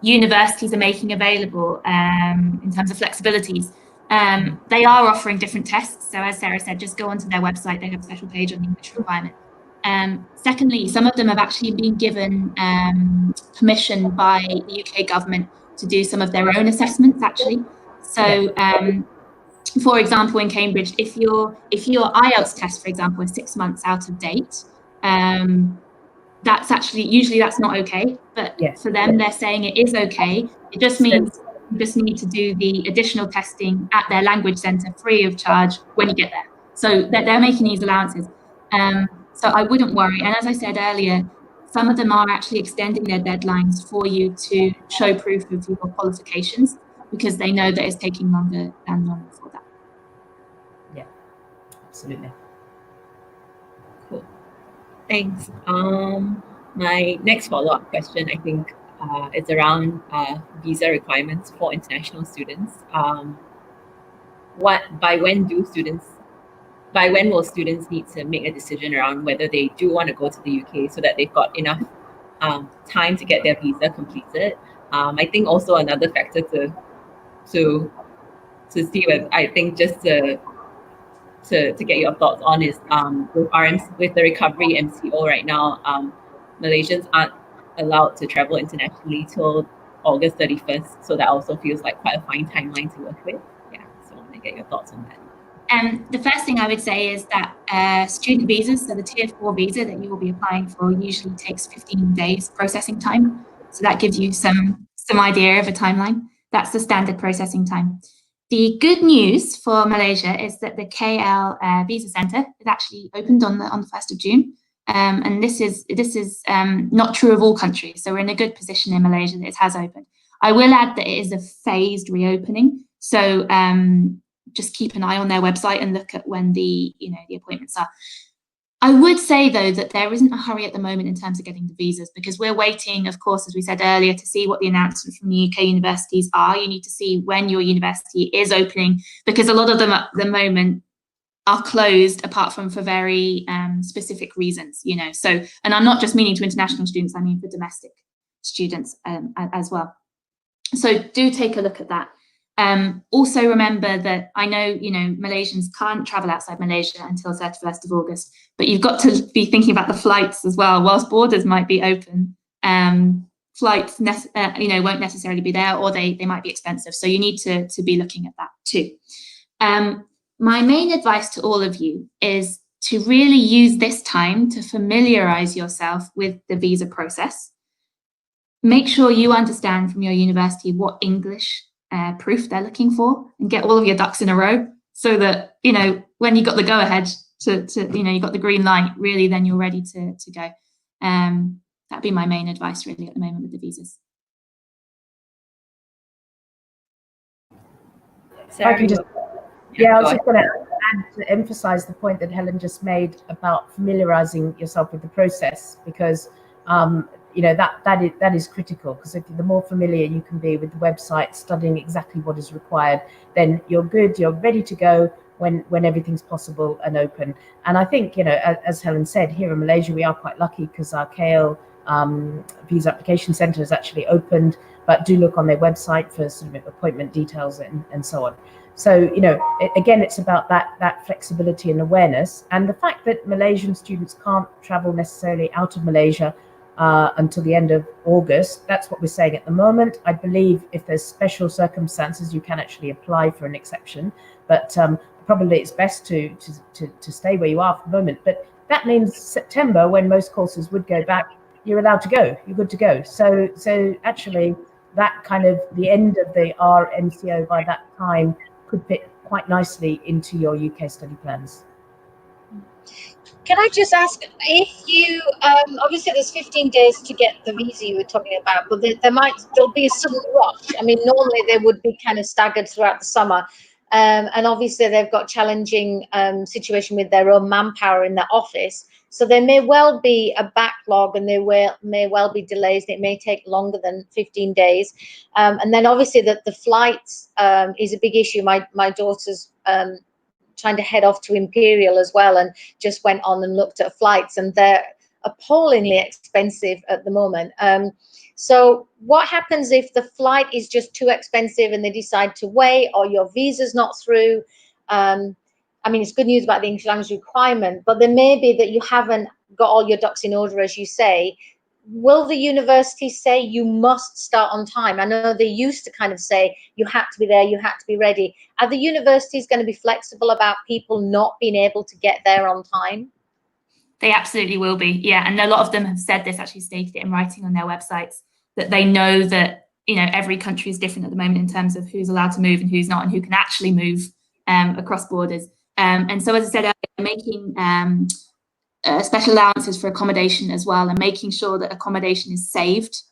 universities are making available in terms of flexibilities. They are offering different tests. So as Sarah said, just go onto their website. They have a special page on the English requirement. Secondly, some of them have actually been given permission by the UK government to do some of their own assessments, actually. So, for example, in Cambridge, if your IELTS test, for example, is 6 months out of date, that's actually, usually that's not okay, but for them, they're saying it is okay. It just means you just need to do the additional testing at their language centre free of charge when you get there. So they're making these allowances. So I wouldn't worry. And as I said earlier, some of them are actually extending their deadlines for you to show proof of your qualifications, because they know that it's taking longer than normal for that. Yeah, absolutely. Cool. Thanks. My next follow-up question, I think, is around visa requirements for international students. By when will students need to make a decision around whether they do want to go to the UK, so that they've got enough time to get their visa completed? I think also another factor to see whether, I think, just to get your thoughts on is with the recovery MCO right now, Malaysians aren't allowed to travel internationally till August 31st. So that also feels like quite a fine timeline to work with. Yeah, so I want to get your thoughts on that. The first thing I would say is that student visas, so the Tier 4 visa that you will be applying for, usually takes 15 days processing time. So that gives you some idea of a timeline. That's the standard processing time. The good news for Malaysia is that the KL Visa Centre is actually opened on the 1st of June. And this is not true of all countries. So we're in a good position in Malaysia that it has opened. I will add that it is a phased reopening. So just keep an eye on their website and look at when the appointments are. I would say, though, that there isn't a hurry at the moment in terms of getting the visas, because we're waiting, of course, as we said earlier, to see what the announcements from the UK universities are. You need to see when your university is opening, because a lot of them at the moment are closed, apart from for very specific reasons, So, and I'm not just meaning to international students, I mean for domestic students as well. So do take a look at that. Also remember that I know, Malaysians can't travel outside Malaysia until 31st of August, but you've got to be thinking about the flights as well. Whilst borders might be open, flights, won't necessarily be there, or they might be expensive. So you need to be looking at that too. My main advice to all of you is to really use this time to familiarize yourself with the visa process. Make sure you understand from your university what English proof they're looking for, and get all of your ducks in a row, so that when you got the go ahead to you got the green light, really, then you're ready to go. That'd be my main advice really at the moment with the visas. Sarah, I was just going to add to emphasize the point that Helen just made about familiarizing yourself with the process, because that is critical, because the more familiar you can be with the website, studying exactly what is required, then you're good, you're ready to go when everything's possible and open. And I think, as Helen said, here in Malaysia, we are quite lucky because our KL Visa Application Centre is actually opened, but do look on their website for sort of appointment details and so on. So, again, it's about that flexibility and awareness, and the fact that Malaysian students can't travel necessarily out of Malaysia until the end of August. That's what we're saying at the moment. I believe if there's special circumstances, you can actually apply for an exception, but probably it's best to stay where you are for the moment. But that means September, when most courses would go back, you're allowed to go, you're good to go. So actually that kind of the end of the RMCO by that time could fit quite nicely into your UK study plans. Can I just ask if you obviously there's 15 days to get the visa you were talking about, but there'll be a sudden rush. I mean, normally they would be kind of staggered throughout the summer, and obviously they've got challenging situation with their own manpower in their office. So there may well be a backlog, and there may well be delays. It may take longer than 15 days, and then obviously the flights is a big issue. My daughter's trying to head off to Imperial as well, and just went on and looked at flights, and they're appallingly expensive at the moment. So what happens if the flight is just too expensive and they decide to wait, or your visa's not through? I mean, it's good news about the English language requirement, but there may be that you haven't got all your ducks in order, as you say. Will the university say you must start on time? I know they used to kind of say you had to be there, you had to be ready. Are the universities going to be flexible about people not being able to get there on time? They absolutely will be, yeah. And a lot of them have said this, actually stated it in writing on their websites, that they know that, you know, every country is different at the moment in terms of who's allowed to move and who's not, and who can actually move across borders. And so, as I said earlier, making special allowances for accommodation as well, and making sure that accommodation is saved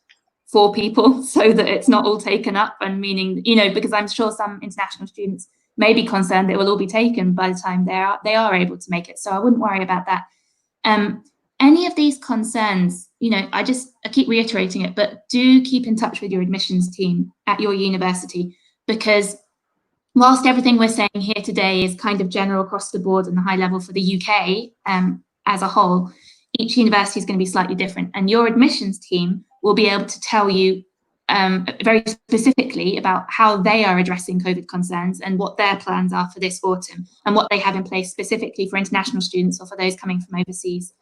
for people so that it's not all taken up, and meaning, you know, because I'm sure some international students may be concerned that it will all be taken by the time they are able to make it. So I wouldn't worry about that. Any of these concerns, you know, I keep reiterating it, but do keep in touch with your admissions team at your university, because whilst everything we're saying here today is kind of general across the board and the high level for the UK as a whole, each university is going to be slightly different, and your admissions team will be able to tell you very specifically about how they are addressing COVID concerns and what their plans are for this autumn, and what they have in place specifically for international students or for those coming from overseas.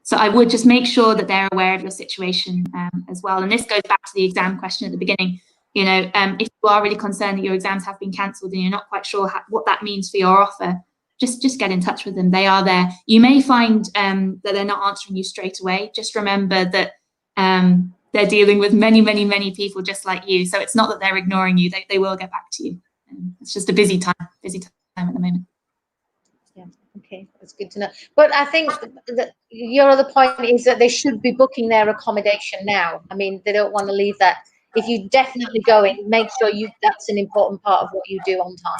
So I would just make sure that they're aware of your situation as well. And this goes back to the exam question at the beginning. You know, if you are really concerned that your exams have been cancelled and you're not quite sure what that means for your offer, just get in touch with them. They are there. You may find that they're not answering you straight away. Just remember that they're dealing with many, many, many people just like you. So it's not that they're ignoring you. They will get back to you. It's just a busy time at the moment. Yeah, okay, that's good to know. But I think that your other point is that they should be booking their accommodation now. I mean, they don't want to leave that. If you definitely going, make sure that's an important part of what you do on time.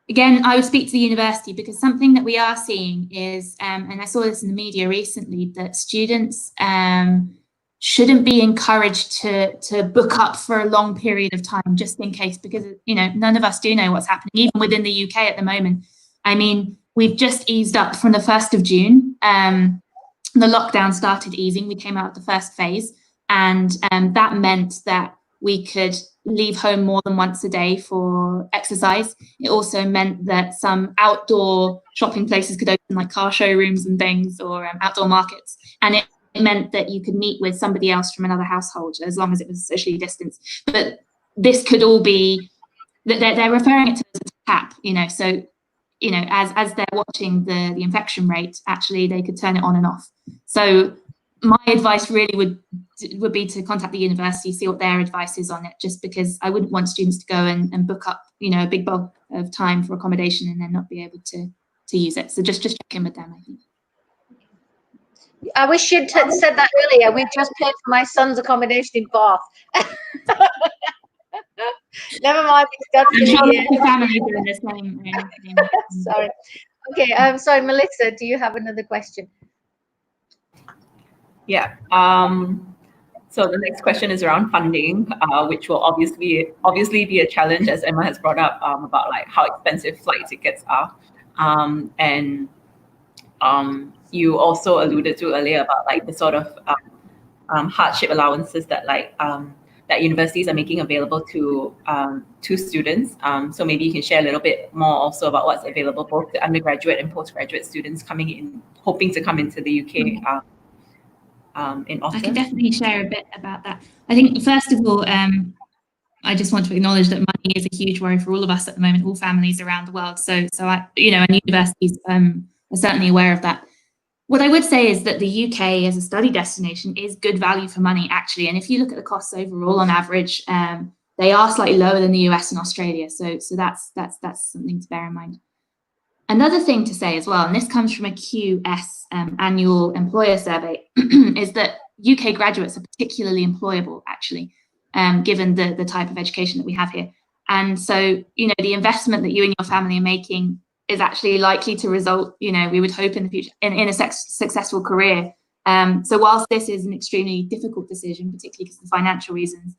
Again, I would speak to the university, because something that we are seeing is, and I saw this in the media recently, that students shouldn't be encouraged to book up for a long period of time just in case, because, you know, none of us do know what's happening, even within the UK at the moment. I mean, we've just eased up from the 1st of June. The lockdown started easing. We came out of the first phase, and that meant that we could leave home more than once a day for exercise. It also meant that some outdoor shopping places could open, like car showrooms and things, or outdoor markets. And it meant that you could meet with somebody else from another household, as long as it was socially distanced. But this could all be, they're referring it to as a tap, you know, so, you know, as they're watching the infection rate, actually they could turn it on and off. So my advice really would be to contact the university, see what their advice is on it, just because I wouldn't want students to go and book up, you know, a big bulk of time for accommodation and then not be able to use it. So just check in with them, I think. I wish you'd said that earlier. We've just paid for my son's accommodation in Bath. Never mind. I'm sure the family doing the same. Sorry. Okay. Sorry, Melissa. Do you have another question? Yeah. So the next question is around funding, which will obviously be a challenge, as Emma has brought up, about like how expensive flight tickets are, and you also alluded to earlier about like the sort of hardship allowances that that universities are making available to students. So maybe you can share a little bit more also about what's available both to undergraduate and postgraduate students hoping to come into the UK. In autumn. I can definitely share a bit about that. I think, first of all, I just want to acknowledge that money is a huge worry for all of us at the moment, all families around the world. So I, you know, and universities are certainly aware of that. What I would say is that the UK as a study destination is good value for money, actually. And if you look at the costs overall, on average, they are slightly lower than the US and Australia. So that's something to bear in mind. Another thing to say as well, and this comes from a QS annual employer survey, is that UK graduates are particularly employable, actually, given the type of education that we have here. And so, you know, the investment that you and your family are making is actually likely to result, you know, we would hope in the future, in a successful career. So whilst this is an extremely difficult decision, particularly because of the financial reasons,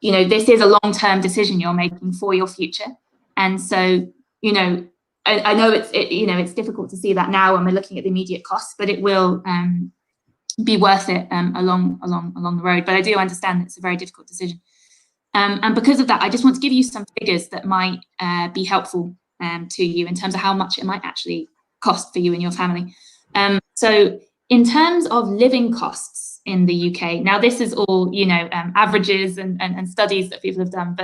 you know, this is a long-term decision you're making for your future. And so, you know, I know you know, it's difficult to see that now when we're looking at the immediate costs, but it will be worth it along the road. But I do understand that it's a very difficult decision. And because of that, I just want to give you some figures that might be helpful to you in terms of how much it might actually cost for you and your family. So in terms of living costs in the UK, now this is all, you know, averages and studies that people have done,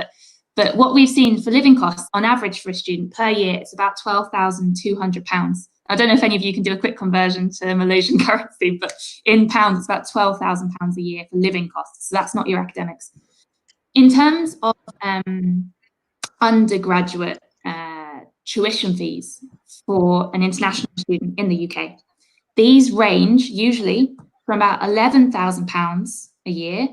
but what we've seen for living costs on average for a student per year, it's about £12,200. I don't know if any of you can do a quick conversion to Malaysian currency, but in pounds, it's about £12,000 a year for living costs. So that's not your academics. In terms of undergraduate tuition fees for an international student in the UK, these range usually from about £11,000 a year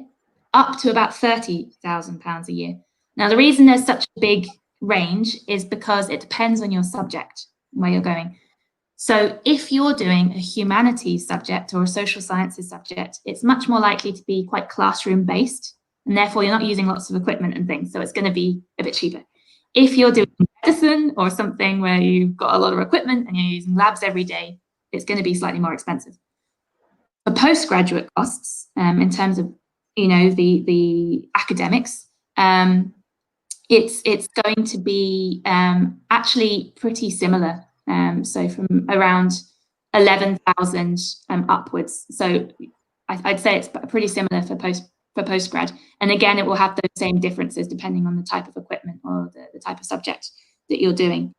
up to about £30,000 a year. Now, the reason there's such a big range is because it depends on your subject, where you're going. So if you're doing a humanities subject or a social sciences subject, it's much more likely to be quite classroom based, and therefore you're not using lots of equipment and things, so it's going to be a bit cheaper. If you're doing medicine or something where you've got a lot of equipment and you're using labs every day, it's going to be slightly more expensive. For postgraduate costs, in terms of, you know, the academics, it's going to be actually pretty similar. So from around 11,000 upwards. So I'd say it's pretty similar for postgrad. And again, it will have those same differences depending on the type of equipment or the type of subject that you're doing.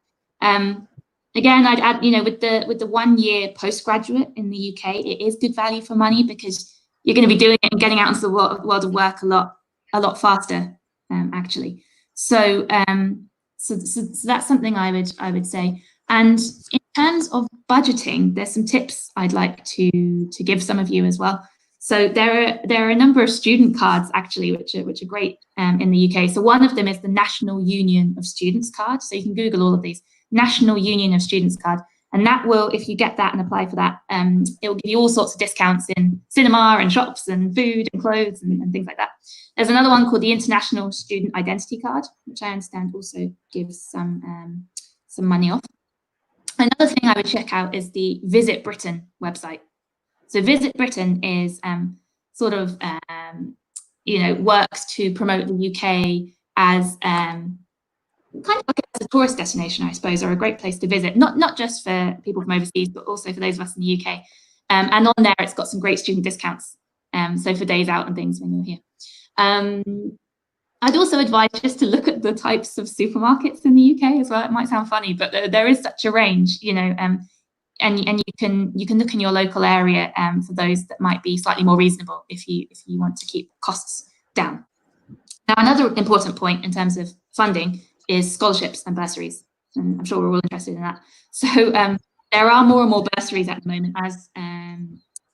Again, I'd add, you know, with the 1 year postgraduate in the UK, it is good value for money because you're going to be doing it and getting out into the world of work a lot faster, actually. So that's something I would say. And in terms of budgeting, there's some tips I'd like to give some of you as well. So there are a number of student cards actually, which are great in the UK. So one of them is the National Union of Students card. So you can Google all of these. National Union of Students card. And that will, if you get that and apply for that, it will give you all sorts of discounts in cinema and shops and food and clothes and things like that. There's another one called the International Student Identity Card, which I understand also gives some money off. Another thing I would check out is the Visit Britain website. So Visit Britain is sort of, you know, works to promote the UK as kind of like a tourist destination, I suppose, or a great place to visit, not just for people from overseas, but also for those of us in the UK. And on there, it's got some great student discounts. So for days out and things when you're here. I'd also advise just to look at the types of supermarkets in the UK as well. It might sound funny, but there is such a range, you know, and you can look in your local area for those that might be slightly more reasonable if you want to keep costs down. Now, another important point in terms of funding is scholarships and bursaries, and I'm sure we're all interested in that. So there are more and more bursaries at the moment as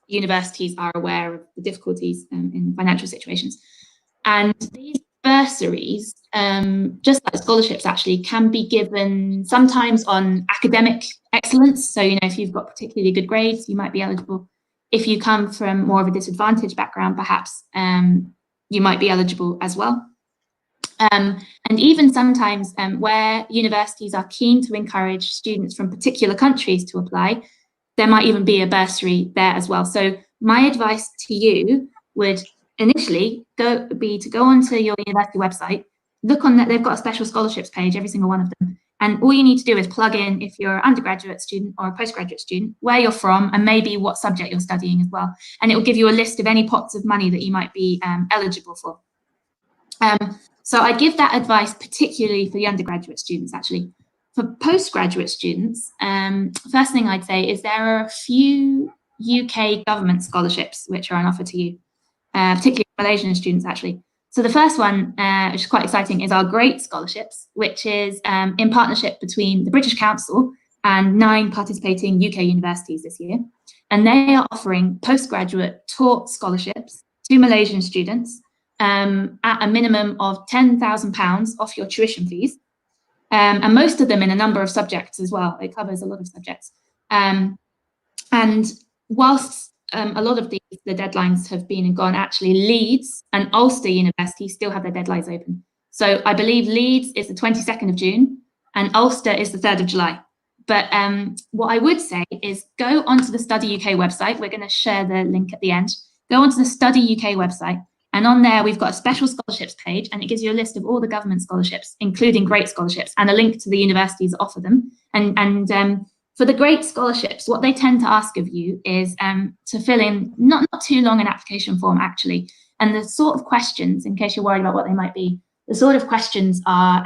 universities are aware of the difficulties in financial situations. And these bursaries, just like scholarships actually, can be given sometimes on academic excellence. So, you know, if you've got particularly good grades, you might be eligible. If you come from more of a disadvantaged background, perhaps you might be eligible as well. And even sometimes where universities are keen to encourage students from particular countries to apply, there might even be a bursary there as well. So my advice to you would initially be to go onto your university website, look on that, they've got a special scholarships page, every single one of them. And all you need to do is plug in, if you're an undergraduate student or a postgraduate student, where you're from and maybe what subject you're studying as well. And it will give you a list of any pots of money that you might be eligible for. So I give that advice particularly for the undergraduate students, actually. For postgraduate students, first thing I'd say is there are a few UK government scholarships which are on offer to you, particularly Malaysian students, actually. So the first one, which is quite exciting, is our Great Scholarships, which is in partnership between the British Council and 9 participating UK universities this year. And they are offering postgraduate taught scholarships to Malaysian students at a minimum of £10,000 off your tuition fees. And most of them in a number of subjects as well. It covers a lot of subjects. And whilst a lot of the deadlines have been and gone, actually Leeds and Ulster University still have their deadlines open. So I believe Leeds is the 22nd of June and Ulster is the 3rd of July. But what I would say is go onto the Study UK website. We're going to share the link at the end. Go onto the Study UK website. And on there, we've got a special scholarships page, and it gives you a list of all the government scholarships, including great scholarships, and a link to the universities that offer them. And for the great scholarships, what they tend to ask of you is to fill in not too long an application form, actually. And the sort of questions, in case you're worried about what they might be, the sort of questions are,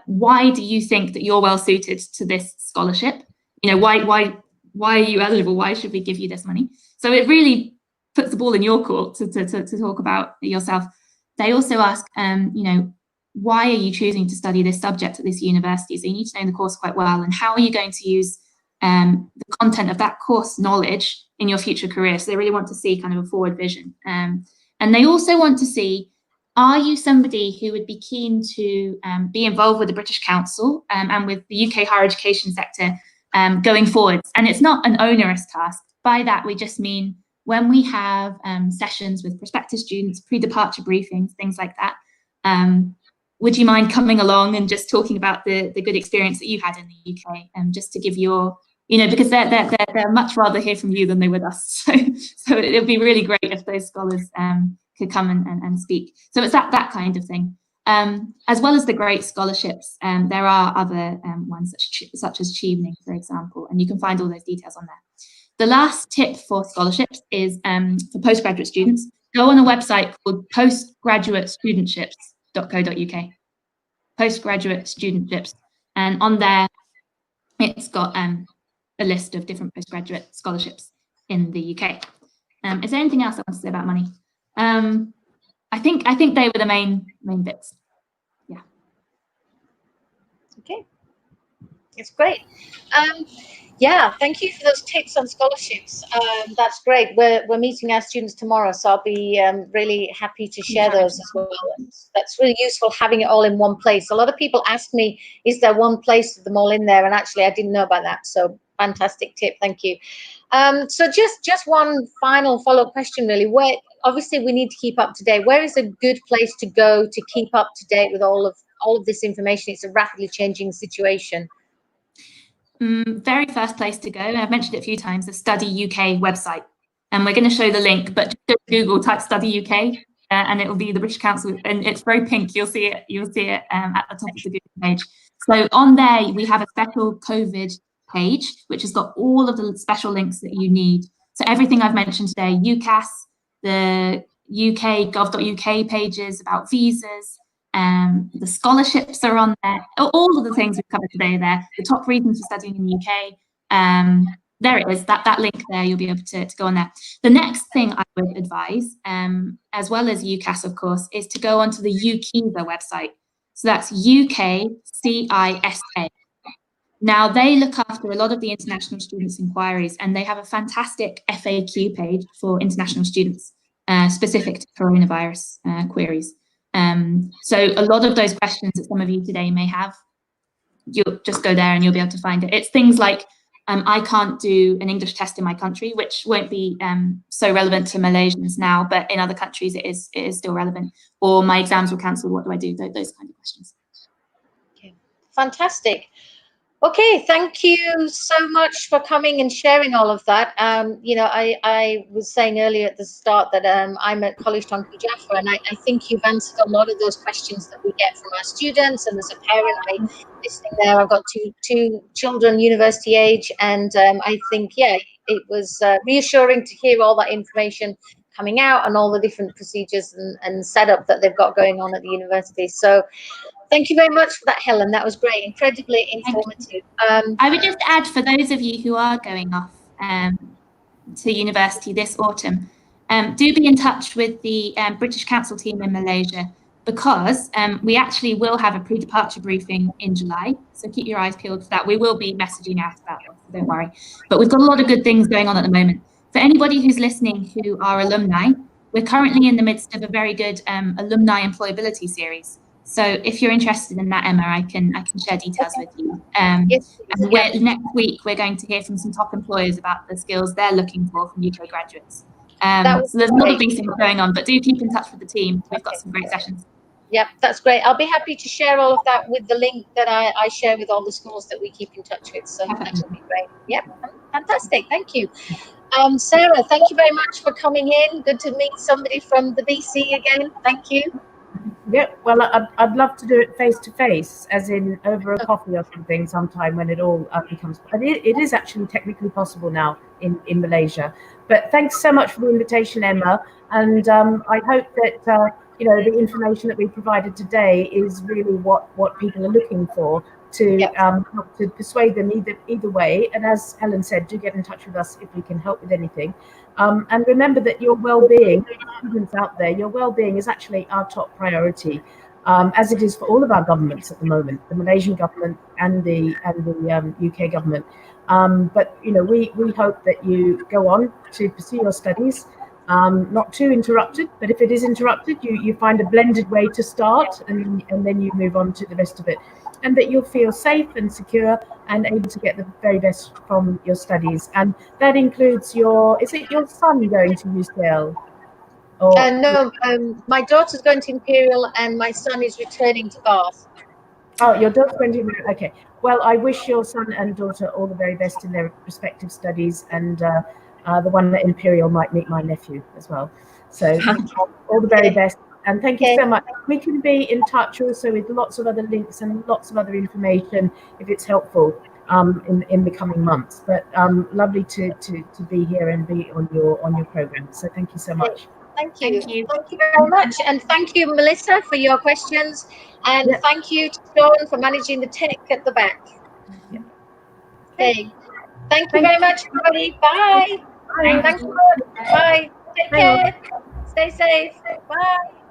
why do you think that you're well suited to this scholarship? Why are you eligible? Why should we give you this money? So it really puts the ball in your court to talk about yourself. They also ask, why are you choosing to study this subject at this university? So you need to know the course quite well, and how are you going to use the content of that course knowledge in your future career? So they really want to see kind of a forward vision. And they also want to see, are you somebody who would be keen to be involved with the British Council and with the UK higher education sector going forwards? And it's not an onerous task. By that, we just mean when we have sessions with prospective students, pre-departure briefings, things like that, would you mind coming along and just talking about the good experience that you had in the UK, just to give your, because they're much rather hear from you than they would us. So it would be really great if those scholars could come and speak. So it's that kind of thing. As well as the great scholarships, there are other ones such as Chevening, for example, and you can find all those details on there. The last tip for scholarships is for postgraduate students. Go on a website called postgraduatestudentships.co.uk. Postgraduate studentships, and on there it's got a list of different postgraduate scholarships in the UK. Is there anything else I want to say about money? I think they were the main bits. Yeah. Okay, it's great. Yeah, thank you for those tips on scholarships. That's great. We're meeting our students tomorrow, so I'll be really happy to share those as well. And that's really useful, having it all in one place. A lot of people ask me, is there one place with them all in there? And actually, I didn't know about that. So fantastic tip. Thank you. So just one final follow-up question, really. Where, obviously, we need to keep up to date. Where is a good place to go to keep up to date with all of this information? It's a rapidly changing situation. Very first place to go, and I've mentioned it a few times, the Study UK website. And we're going to show the link, but just go to Google, type Study UK, and it will be the British Council, and it's very pink. You'll see it at the top of the Google page. So on there, we have a special COVID page, which has got all of the special links that you need. So everything I've mentioned today, UCAS, the UK gov.uk pages about visas, the scholarships are on there. All of the things we've covered today are there. The top reasons for studying in the UK. There it is, that link there, you'll be able to go on there. The next thing I would advise, as well as UCAS, of course, is to go onto the UKISA website. So that's UKCISA. Now, they look after a lot of the international students' inquiries, and they have a fantastic FAQ page for international students, specific to coronavirus queries. So a lot of those questions that some of you today may have, you'll just go there and you'll be able to find it. It's things like, I can't do an English test in my country, which won't be so relevant to Malaysians now, but in other countries it is still relevant. Or my exams were cancelled, what do I do? Those kind of questions. Okay, fantastic. Okay, thank you so much for coming and sharing all of that. I was saying earlier at the start that I'm at College Tongki Jaffa, and I think you've answered a lot of those questions that we get from our students. And as a parent, listening there, I've got two children, university age, and I think, yeah, it was reassuring to hear all that information coming out and all the different procedures and setup that they've got going on at the university. So thank you very much for that, Helen. That was great, incredibly informative. I would just add, for those of you who are going off to university this autumn, do be in touch with the British Council team in Malaysia. because we actually will have a pre-departure briefing in July. So keep your eyes peeled for that. We will be messaging out about it, so don't worry. But we've got a lot of good things going on at the moment. For anybody who's listening who are alumni, we're currently in the midst of a very good alumni employability series. So if you're interested in that, Emma, I can share details with you. Yes, and next week, we're going to hear from some top employers about the skills they're looking for from UK graduates. So there's a lot of these things going on, but do keep in touch with the team. We've got some great sessions. Yep, that's great. I'll be happy to share all of that with the link that I share with all the schools that we keep in touch with. So that will be great. Yep, fantastic. Thank you. Sarah, thank you very much for coming in. Good to meet somebody from the BC again. Thank you. Yeah, well, I'd love to do it face to face, as in over a coffee or something sometime when it all becomes. It is actually technically possible now in Malaysia. But thanks so much for the invitation, Emma. And I hope that the information that we provided today is really what people are looking for to help to persuade them either way. And as Helen said, do get in touch with us if we can help with anything. And remember that your well-being, students out there, your well-being is actually our top priority, as it is for all of our governments at the moment, the Malaysian government and the UK government. But we hope that you go on to pursue your studies, not too interrupted, but if it is interrupted, you find a blended way to start, and then you move on to the rest of it, and that you'll feel safe and secure and able to get the very best from your studies. And that includes is it your son going to UCL? No, my daughter's going to Imperial and my son is returning to Bath. Oh, your daughter's going to, okay. Well, I wish your son and daughter all the very best in their respective studies, and the one at Imperial might meet my nephew as well. So all the very best. And thank you so much. We can be in touch also with lots of other links and lots of other information if it's helpful in the coming months. But lovely to be here and be on your program. So thank you so much. Thank you. Thank you very much. And thank you, Melissa, for your questions. And thank you to Sean for managing the tech at the back. Yeah. Okay. Thank you very much, everybody. Bye. Thanks a lot. Bye. Take care. Stay safe. Bye.